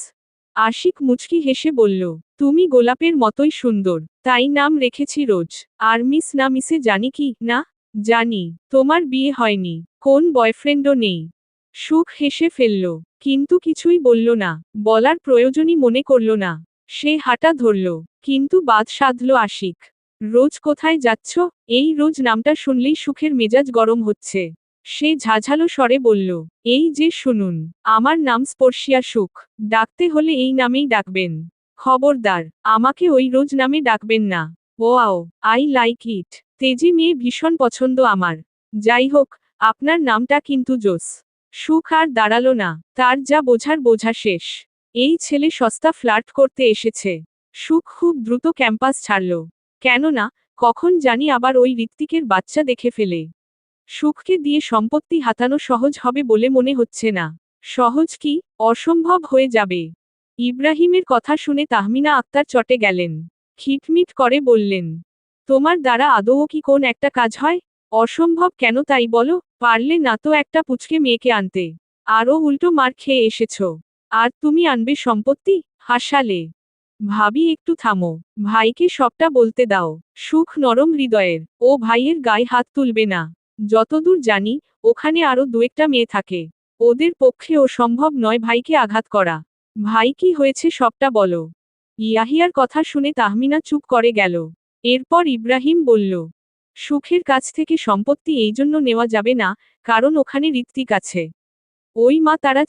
আশিক মুচকি হেসে বলল, তুমি গোলাপের মতোই সুন্দর, তাই নাম রেখেছি রোজ। আর মিস না মিসে জানি কি না? জানি, তোমার বিয়ে হয়নি, কোন বয়ফ্রেন্ডও নেই। সুখ হেসে ফেলল, কিন্তু কিছুই বলল না, বলার প্রয়োজনই মনে করল না। সে হাঁটা ধরল, কিন্তু বাদ সাধল আশিক। রোজ কোথায় যাচ্ছ? এই রোজ নামটা শুনলেই সুখের মেজাজ গরম হচ্ছে। সে ঝাঝালো স্বরে বলল, এই যে শুনুন, আমার নাম স্পর্শিয়া সুখ। ডাকতে হলে এই নামেই ডাকবেন। খবরদার, আমাকে ওই রোজ নামে ডাকবেন না। Wow, I like it. তেজি মেয়ে ভীষণ পছন্দ আমার। যাই হোক, আপনার নামটা কিন্তু জোস। সুখ আর দাঁড়ালো না, তার যা বোঝার বোঝা শেষ। এই ছেলে সস্তা ফ্লার্ট করতে এসেছে। সুখ খুব দ্রুত ক্যাম্পাস ছাড়ল। কেননা, কখন জানি আবার ওই ঋত্বিকের বাচ্চা দেখে ফেলে। সুখকে দিয়ে সম্পত্তি হাতানো সহজ হবে বলে মনে হচ্ছে না। সহজ কি, অসম্ভব হয়ে যাবে। ইব্রাহিমের কথা শুনে তাহমিনা আক্তার চটে গেলেন। খিটমিট করে বললেন, তোমার দ্বারা আদৌ কি কোন একটা কাজ হয়? অসম্ভব কেন তাই বলো? পারলে না তো একটা পুচকে মেয়েকে আনতে। আরও উল্টো মার খেয়ে এসেছ। আর তুমি আনবে সম্পত্তি? হাসালে। ভাবি একটু থামো, ভাইকে সবটা বলতে দাও। সুখ নরম হৃদয়ের, ও ভাইয়ের গায়ে হাত তুলবে না। যতদূর জানি, ওখানে আরো দুয়েকটা মেয়ে থাকে। ওদের পক্ষেও সম্ভব নয় ভাইকে আঘাত করা। ভাই কি হয়েছে সবটা বলো। ইয়াহিয়ার কথা শুনে তাহমিনা চুপ করে গেল। এরপর ইব্রাহিম বলল, সুখের কাছ থেকে সম্পত্তি এই জন্য নেওয়া যাবে না, কারণ ওখানে ঋত্বিক আছে। ওই মা তারা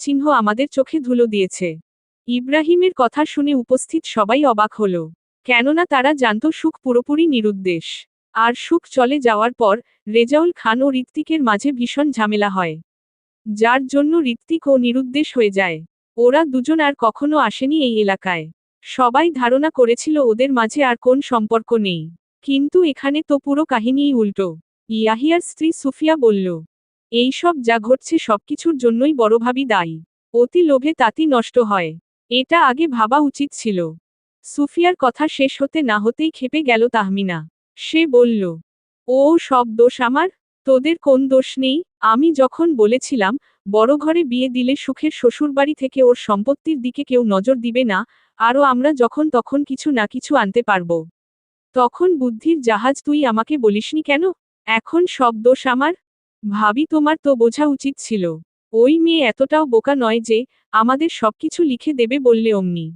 চিহ্ন আমাদের চোখে ধুলো দিয়েছে। ইব্রাহিমের কথা শুনে উপস্থিত সবাই অবাক হল। কেননা তারা জানত সুখ পুরোপুরি নিরুদ্দেশ। আর সুখ চলে যাওয়ার পর, রেজাউল খান ও ঋত্বিকের মাঝে ভীষণ ঝামেলা হয়। যার জন্য ঋত্বিক ও নিরুদ্দেশ হয়ে যায়। ওরা দুজন আর কখনো আসেনি এই এলাকায়। সবাই ধারণা করেছিল ওদের মাঝে আর কোন সম্পর্ক নেই। কিন্তু এখানে তো পুরো কাহিনীই উল্টো। ইয়াহিয়ার স্ত্রী সুফিয়া বলল, এইসব যা ঘটছে সবকিছুর জন্যই বড় ভাবি দায়ী। অতি লোভে তাঁতি নষ্ট হয়। এটা আগে ভাবা উচিত ছিল। সুফিয়ার কথা শেষ হতে না হতেই ক্ষেপে গেল তাহমিনা। সে বলল, ও সব দোষ আমার? তোদের কোন দোষ নেই? আমি যখন বলেছিলাম, বড় ঘরে বিয়ে দিলে সুখের শ্বশুরবাড়ি থেকে ওর সম্পত্তির দিকে কেউ নজর দিবে না, আরও আমরা যখন তখন কিছু না কিছু আনতে পারব, তখন বুদ্ধির জাহাজ তুই আমাকে বলিসনি কেন? এখন সব দোষ আমার? ভাবি তোমার তো বোঝা উচিত ছিল। ওই মেয়ে এতটাও বোকা নয় যে, আমাদের সবকিছু লিখে দেবে বললে অমনি।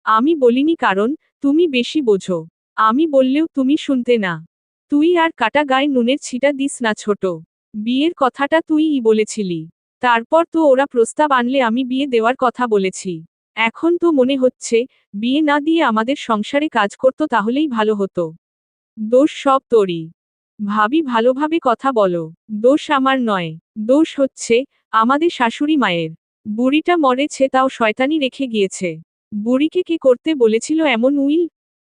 আমি বলিনি কারণ, তুমি বেশি বোঝো। আমি বললেও তুমি শুনতে না। তুই আর কাটা গায়ে নুনের ছিটা দিস না ছোট। বিয়ের কথাটা তুইই বলেছিলি। তারপর তো ওরা প্রস্তাব আনলে আমি বিয়ে দেওয়ার কথা বলেছি। এখন তো মনে হচ্ছে, বিয়ে না দিয়ে আমাদের সংসারে কাজ করত তাহলেই ভালো হতো। দোষ সব তোরই। ভাবি ভালোভাবে কথা বলো। দোষ আমার নয়। দোষ হচ্ছে, আমাদের শাশুড়ি মায়ের। বুড়িটা মরেছে তাও শয়তানি রেখে গিয়েছে। বুড়িকে কে করতে বলেছিল এমন উইল?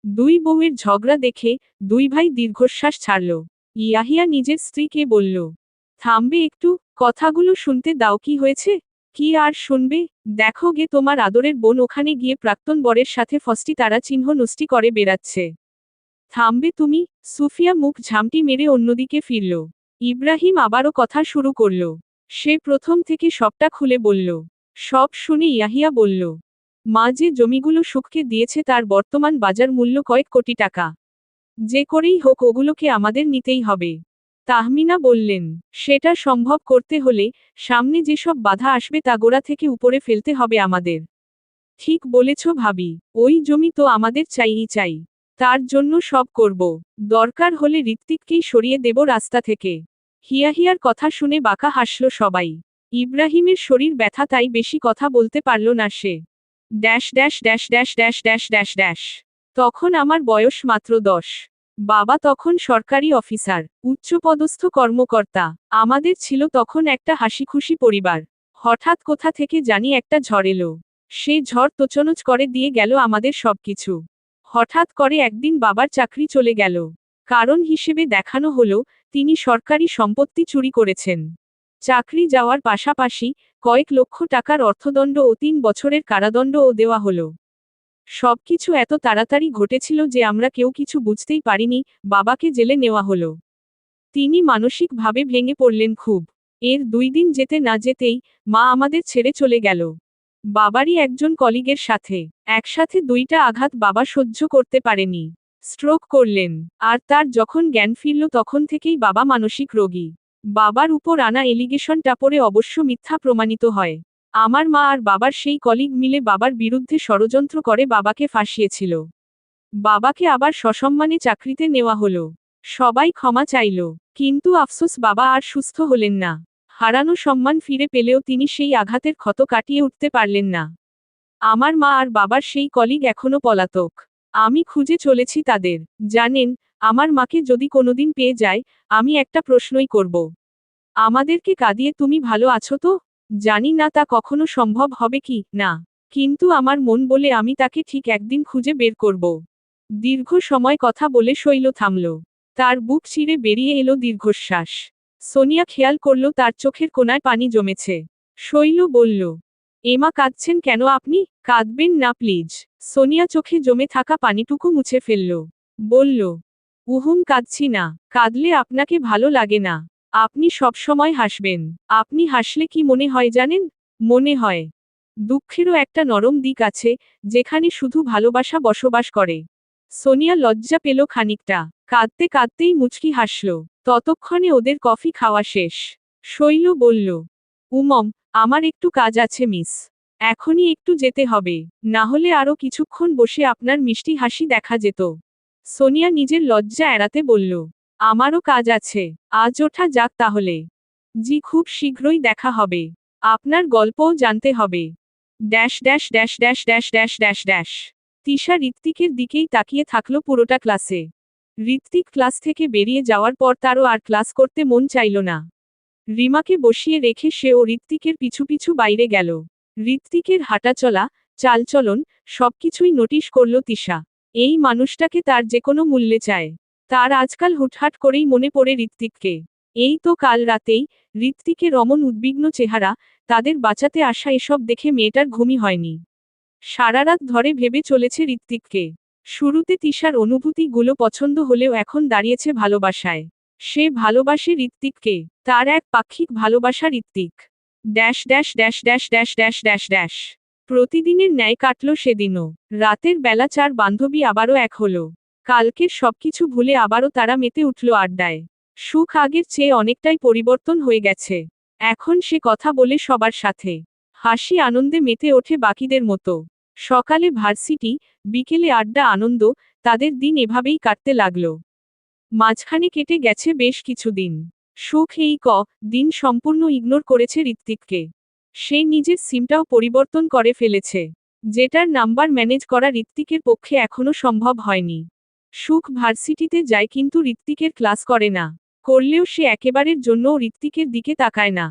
দুই বউয়ের ঝগড়া দেখে, দুই ভাই দীর্ঘশ্বাস ছাড়ল। ইয়াহিয়া নিজের স্ত্রীকে বলল, থামবে একটু, কথাগুলো শুনতে দাও কি হয়েছে? কি আর শুনবে? দেখো গে তোমার আদরের বোন ওখানে গিয়ে প্রাক্তন বরের সাথে ফষ্টি তারা চিহ্ন নষ্টি করে বেড়াচ্ছে। থামবে তুমি? সুফিয়া মুখ ঝামটি মেরে অন্যদিকে ফিরল। ইব্রাহিম আবারও কথা শুরু করল। সে প্রথম থেকে সবটা খুলে বলল। সব শুনে ইয়াহিয়া বলল, মা যে জমিগুলো সুখকে দিয়েছে তার বর্তমান বাজার মূল্য কয়েক কোটি টাকা। যে করেই হোক ওগুলোকে আমাদের নিতেই হবে। তাহমিনা বললেন, সেটা সম্ভব করতে হলে, সামনে যেসব বাধা আসবে তা গোড়া থেকে উপরে ফেলতে হবে আমাদের। ঠিক বলেছ ভাবি, ওই জমি তো আমাদের চাইই চাই। তার জন্য সব করব। দরকার হলে ঋত্বিককেই সরিয়ে দেব রাস্তা থেকে। হিয়াহিয়ার কথা শুনে বাঁকা হাসল সবাই। ইব্রাহিমের শরীর ব্যথা, তাই বেশি কথা বলতে পারল না সে। Dash dash dash dash dash dash dash dash. তখন আমার বয়স মাত্র 10। বাবা তখন সরকারি অফিসার, উচ্চপদস্থ কর্মকর্তা। আমাদের ছিল তখন একটা হাসিখুশি পরিবার। হঠাৎ কোথা থেকে জানি একটা ঝড় এলো। সে ঝড় তোচনোচ করে দিয়ে গেল আমাদের সবকিছু। হঠাৎ করে একদিন বাবার চাকরি চলে গেল। কারণ হিসেবে দেখানো হলো তিনি সরকারি সম্পত্তি চুরি করেছেন। চাকরি যাওয়ার পাশাপাশি কয়েক লক্ষ টাকার অর্থদণ্ড ও 3 বছরের কারাদণ্ডও দেওয়া হলো। সবকিছু এত তাড়াতাড়ি ঘটেছিল যে আমরা কেউ কিছু বুঝতেই পারিনি। বাবাকে জেলে নেওয়া হলো। তিনি মানসিকভাবে ভেঙে পড়লেন খুব। এর 2 দিন যেতে না যেতেই মা আমাদের ছেড়ে চলে গেল। বাবারই একজন কলিগের সাথে একসাথে 2টা আঘাত বাবা সহ্য করতে পারেনি। স্ট্রোক করলেন। আর তার যখন জ্ঞান ফিরল তখন থেকেই বাবা মানসিক রোগী। বাবার উপর আনা এলিগেশনটা পরে অবশ্য মিথ্যা প্রমাণিত হয়। আমার মা আর বাবার সেই কলিগ মিলে বাবার বিরুদ্ধে ষড়যন্ত্র করে বাবাকে ফাঁসিয়েছিল। বাবাকে আবার সসম্মানে চাকরিতে নেওয়া হলো। সবাই ক্ষমা চাইল। কিন্তু আফসোস, বাবা আর সুস্থ হলেন না। হারানো সম্মান ফিরে পেলেও তিনি সেই আঘাতের ক্ষত কাটিয়ে উঠতে পারলেন না। আমার মা আর বাবার সেই কলিগ এখনো পলাতক। আমি খুঁজে চলেছি তাদের। জানেন, আমার মাকে যদি কোনোদিন পেয়ে যায়, আমি একটা প্রশ্নই করব। আমাদেরকে কাঁদিয়ে তুমি ভালো আছো তো? জানি না তা কখনো সম্ভব হবে কি না, কিন্তু আমার মন বলে আমি তাকে ঠিক একদিন খুঁজে বের করব। দীর্ঘ সময় কথা বলে শৈল থামল। তার বুক চিরে বেরিয়ে এলো দীর্ঘশ্বাস। সোনিয়া খেয়াল করল তার চোখের কোণায় পানি জমেছে। শৈল বলল, এমা কাঁদছেন কেন আপনি? কাঁদবেন না প্লিজ। সোনিয়া চোখে জমে থাকা পানিটুকু মুছে ফেলল। বলল, কাঁদছি না। কাঁদলে আপনাকে ভালো লাগে না। আপনি সবসময় হাসবেন। আপনি হাসলে কি মনে হয় জানেন? মনে হয় দুঃখেরও একটা নরম দিক আছে, যেখানে শুধু ভালোবাসা বসবাস করে। সোনিয়া লজ্জা পেল খানিকটা। কাঁদতে কাঁদতেই মুচকি হাসল। ততক্ষণে ওদের কফি খাওয়া শেষ। শৈল বলল, উমম, আমার একটু কাজ আছে মিস। এখনই একটু যেতে হবে, না হলে আরো কিছুক্ষণ বসে আপনার মিষ্টি হাসি দেখা যেত। সোনিয়া নিজের লজ্জা এড়াতে বলল, আমারও কাজ আছে। আজ ওঠা যাক তাহলে। জি, খুব শীঘ্রই দেখা হবে। আপনার গল্পও জানতে হবে। Dash dash dash dash dash dash dash dash. Tisha ঋত্বিকের দিকেই তাকিয়ে থাকলো পুরোটা ক্লাসে। ঋত্বিক ক্লাস থেকে বেরিয়ে যাওয়ার পর তারও আর ক্লাস করতে মন চাইল না। রিমাকে বসিয়ে রেখে সেও ঋত্বিকের পিছু পিছু বাইরে গেল। ঋত্বিকের হাঁটাচলা, চালচলন, সবকিছুই নোটিশ করল তিশা। এই মানুষটাকে তার যেকোনো মূল্যে চায়। তার আজকাল হুটহাট করেই মনে পড়ে ঋত্বিককে। এই তো কাল রাতেই ঋত্বিকের অমন উদ্বিগ্ন চেহারা, তাদের বাঁচাতে আসা, এসব দেখে মেয়েটার ঘুমই হয়নি। সারারাত ধরে ভেবে চলেছে ঋত্বিককে। শুরুতে তিশার অনুভূতিগুলো পছন্দ হলেও এখন দাঁড়িয়েছে ভালোবাসায়। সে ভালোবাসে ঋত্বিককে। তার এক পাক্ষিক ভালোবাসা Ritwik. Dash dash dash dash dash dash dash dash. প্রতিদিনের ন্যায় কাটল সেদিনও। রাতের বেলা 4 বান্ধবী আবারও এক হলো। কালকের সবকিছু ভুলে আবারও তারা মেতে উঠল আড্ডায়। সুখ আগের চেয়ে অনেকটাই পরিবর্তন হয়ে গেছে। এখন সে কথা বলে সবার সাথে। হাসি আনন্দে মেতে ওঠে বাকিদের মতো। সকালে ভার্সিটি, বিকেলে আড্ডা, আনন্দ। তাদের দিন এভাবেই কাটতে লাগল। মাঝখানে কেটে গেছে বেশ কিছুদিন। সুখ এই দিন সম্পূর্ণ ইগনোর করেছে ঋত্বিককে। সে নিজের সিমটাও পরিবর্তন করে ফেলেছে। যেটার নাম্বার ম্যানেজ করা ঋত্বিকের পক্ষে এখনো সম্ভব হয়নি। সুখ ভার্সিটিতে যায় কিন্তু ঋত্বিকের ক্লাস করে না। করলেও সে একেবারের জন্যও ঋত্বিকের দিকে তাকায় না।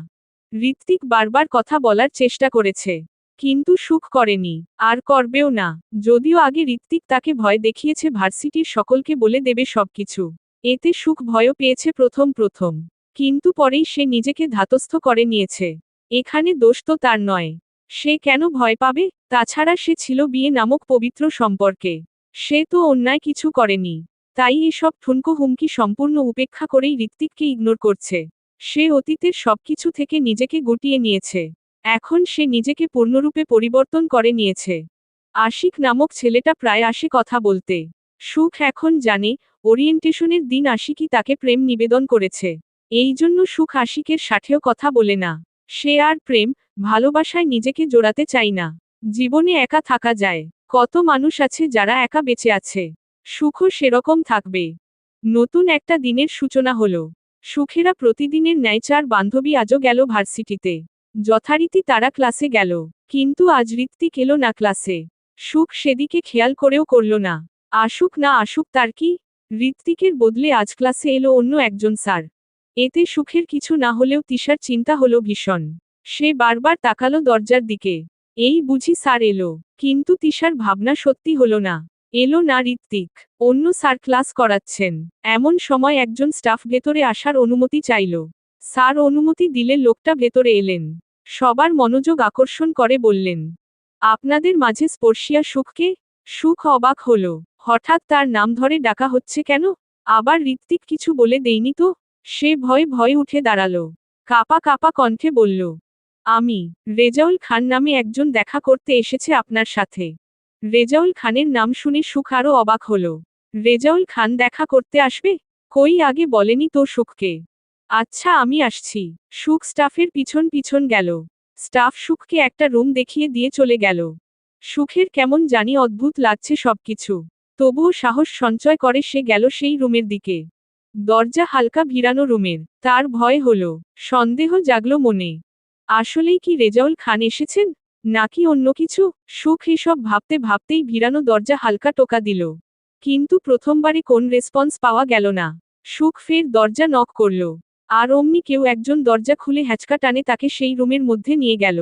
ঋত্বিক বারবার কথা বলার চেষ্টা করেছে, কিন্তু সুখ করেনি, আর করবেও না। যদিও আগে ঋত্বিক তাকে ভয় দেখিয়েছে ভার্সিটির সকলকে বলে দেবে সবকিছু। এতে সুখ ভয়ও পেয়েছে প্রথম প্রথম, কিন্তু পরেই সে নিজেকে ধাতস্থ করে নিয়েছে। এখানে দোষ তো তার নয়। সে কেন ভয় পাবে? তাছাড়া সে ছিল বিয়ে নামক পবিত্র সম্পর্কে। সে তো অন্যায় কিছু করেনি। তাই এসব ঠুনকো হুমকি সম্পূর্ণ উপেক্ষা করেই ঋত্বিককে ইগনোর করছে। সে অতীতের সবকিছু থেকে নিজেকে গুটিয়ে নিয়েছে। এখন সে নিজেকে পূর্ণরূপে পরিবর্তন করে নিয়েছে। আশিক নামক ছেলেটা প্রায় আসে কথা বলতে। সুখ এখন জানে, ওরিয়েন্টেশনের দিন আশিকই তাকে প্রেম নিবেদন করেছে। এই জন্য সুখ আশিকের সাথেও কথা বলে না। সে আর প্রেম, ভালোবাসায় নিজেকে জোড়াতে চায় না। জীবনে একা থাকা যায়। কত মানুষ আছে যারা একা বেঁচে আছে। সুখও সেরকম থাকবে। নতুন একটা দিনের সূচনা হলো। সুখেরা প্রতিদিনের ন্যায় 4 বান্ধবী আজও গেল ভার্সিটিতে। যথারীতি তারা ক্লাসে গেল। কিন্তু আজ ঋত্বিক এলো না ক্লাসে। সুখ সেদিকে খেয়াল করেও করল না। আসুক না আসুক তার কি? ঋত্বিকের বদলে আজ ক্লাসে এলো অন্য একজন স্যার। এতে সুখের কিছু না হলেও তিশার চিন্তা হলো ভীষণ। সে বারবার তাকালো দরজার দিকে। এই বুঝি স্যার এলো। কিন্তু তিশার ভাবনা সত্যি হলো না। এলো না ঋত্বিক। অন্য স্যার ক্লাস করাচ্ছেন। এমন সময় একজন স্টাফ ভেতরে আসার অনুমতি চাইল। স্যার অনুমতি দিলে লোকটা ভেতরে এলেন। সবার মনোযোগ আকর্ষণ করে বললেন, আপনাদের মাঝে স্পর্শিয়া সুখকে? সুখ অবাক হলো। হঠাৎ তার নাম ধরে ডাকা হচ্ছে কেন? আবার ঋত্বিক কিছু বলে দেয়নি তো? সে ভয়ে ভয়ে উঠে দাঁড়ালো। কাপা কাপা কণ্ঠে বলল, আমি রেজাউল খান নামে একজন দেখা করতে এসেছে আপনার সাথে। রেজাউল খানের নাম শুনে সুখ আরও অবাক হলো। রেজাউল খান দেখা করতে আসবে? কই আগে বলেনি তো সুখকে। আচ্ছা আমি আসছি। সুখ স্টাফের পিছন পিছন গেল। স্টাফ সুখকে একটা রুম দেখিয়ে দিয়ে চলে গেল। সুখের কেমন জানি অদ্ভুত লাগছে সবকিছু। তবুও সাহস সঞ্চয় করে সে গেল সেই রুমের দিকে। দরজা হালকা ভিড়ানো রুমের। তার ভয় হলো। সন্দেহ জাগলো মনে। আসলেই কি রেজাউল খান এসেছেন? নাকি অন্য কিছু? সুখ এসব ভাবতে ভাবতেই ভিড়ানো দরজা হালকা টোকা দিল। কিন্তু প্রথমবারে কোন রেসপন্স পাওয়া গেল না। সুখ ফের দরজা নক করল। আর অমনি কেউ একজন দরজা খুলে হ্যাচকা টানে তাকে সেই রুমের মধ্যে নিয়ে গেল।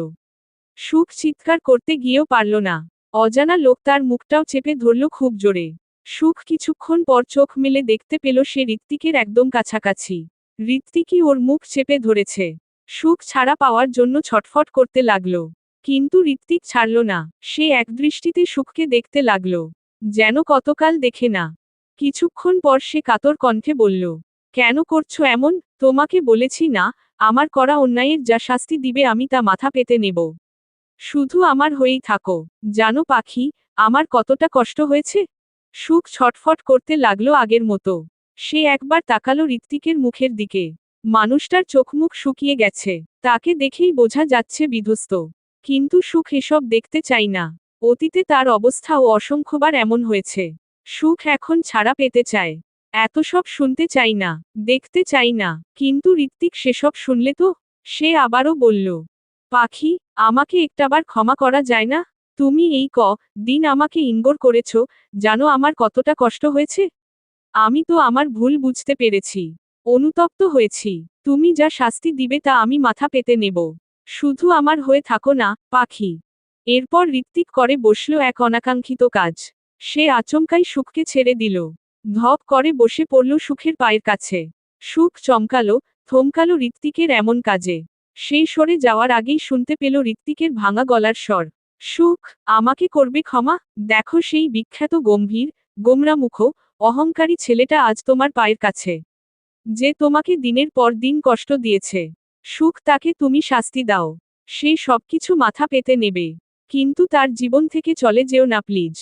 সুখ চিৎকার করতে গিয়েও পারল না। অজানা লোক তার মুখটাও চেপে ধরল খুব জোরে। সুখ কিছুক্ষণ পর চোখ মেলে দেখতে পেল সে ঋত্বিকের একদম কাছাকাছি। ঋত্বিকই ওর মুখ চেপে ধরেছে। সুখ ছাড়া পাওয়ার জন্য ছটফট করতে লাগল। কিন্তু ঋত্বিক ছাড়ল না। সে একদৃষ্টিতে সুখকে দেখতে লাগল। যেন কতকাল দেখে না। কিছুক্ষণ পর সে কাতর কণ্ঠে বলল, কেন করছো এমন? তোমাকে বলেছি না, আমার করা অন্যায়ের যা শাস্তি দিবে আমি তা মাথা পেতে নেব। শুধু আমার হয়েই থাকো। জানো পাখি, আমার কতটা কষ্ট হয়েছে? সুখ ছটফট করতে লাগলো আগের মতো। সে একবার তাকালো ঋত্বিকের মুখের দিকে। মানুষটার চোখমুখ শুকিয়ে গেছে। তাকে দেখেই বোঝা যাচ্ছে বিধ্বস্ত। কিন্তু সুখ এসব দেখতে চাই না। অতীতে তার অবস্থাও অসংখ্যবার এমন হয়েছে। সুখ এখন ছাড়া পেতে চায়। এত সব শুনতে চাই না, দেখতে চাই না। কিন্তু ঋত্বিক সেসব শুনলে তো? সে আবারও বলল, পাখি, আমাকে একটাবার ক্ষমা করা যায় না? তুমি এই দিন আমাকে ইনগোর করেছ, জানো আমার কতটা কষ্ট হয়েছে? আমি তো আমার ভুল বুঝতে পেরেছি। অনুতপ্ত হয়েছি। তুমি যা শাস্তি দিবে তা আমি মাথা পেতে নেব। শুধু আমার হয়ে থাকো না, পাখি। এরপর ঋত্বিক করে বসল এক অনাকাঙ্ক্ষিত কাজ। সে আচমকাই সুখকে ছেড়ে দিল। ধপ করে বসে পড়ল সুখের পায়ের কাছে। সুখ চমকালো, থমকালো ঋত্বিকের এমন কাজে। সেই সরে যাওয়ার আগেই শুনতে পেল ঋত্বিকের ভাঙা গলার স্বর। সুখ, আমাকে করবে ক্ষমা? দেখো সেই বিখ্যাত গম্ভীর, গোমরা মুখ, অহংকারী ছেলেটা আজ তোমার পায়ের কাছে। যে তোমাকে দিনের পর দিন কষ্ট দিয়েছে। সুখ, তাকে তুমি শাস্তি দাও। সে সবকিছু মাথা পেতে নেবে। কিন্তু তার জীবন থেকে চলে যেও না প্লিজ।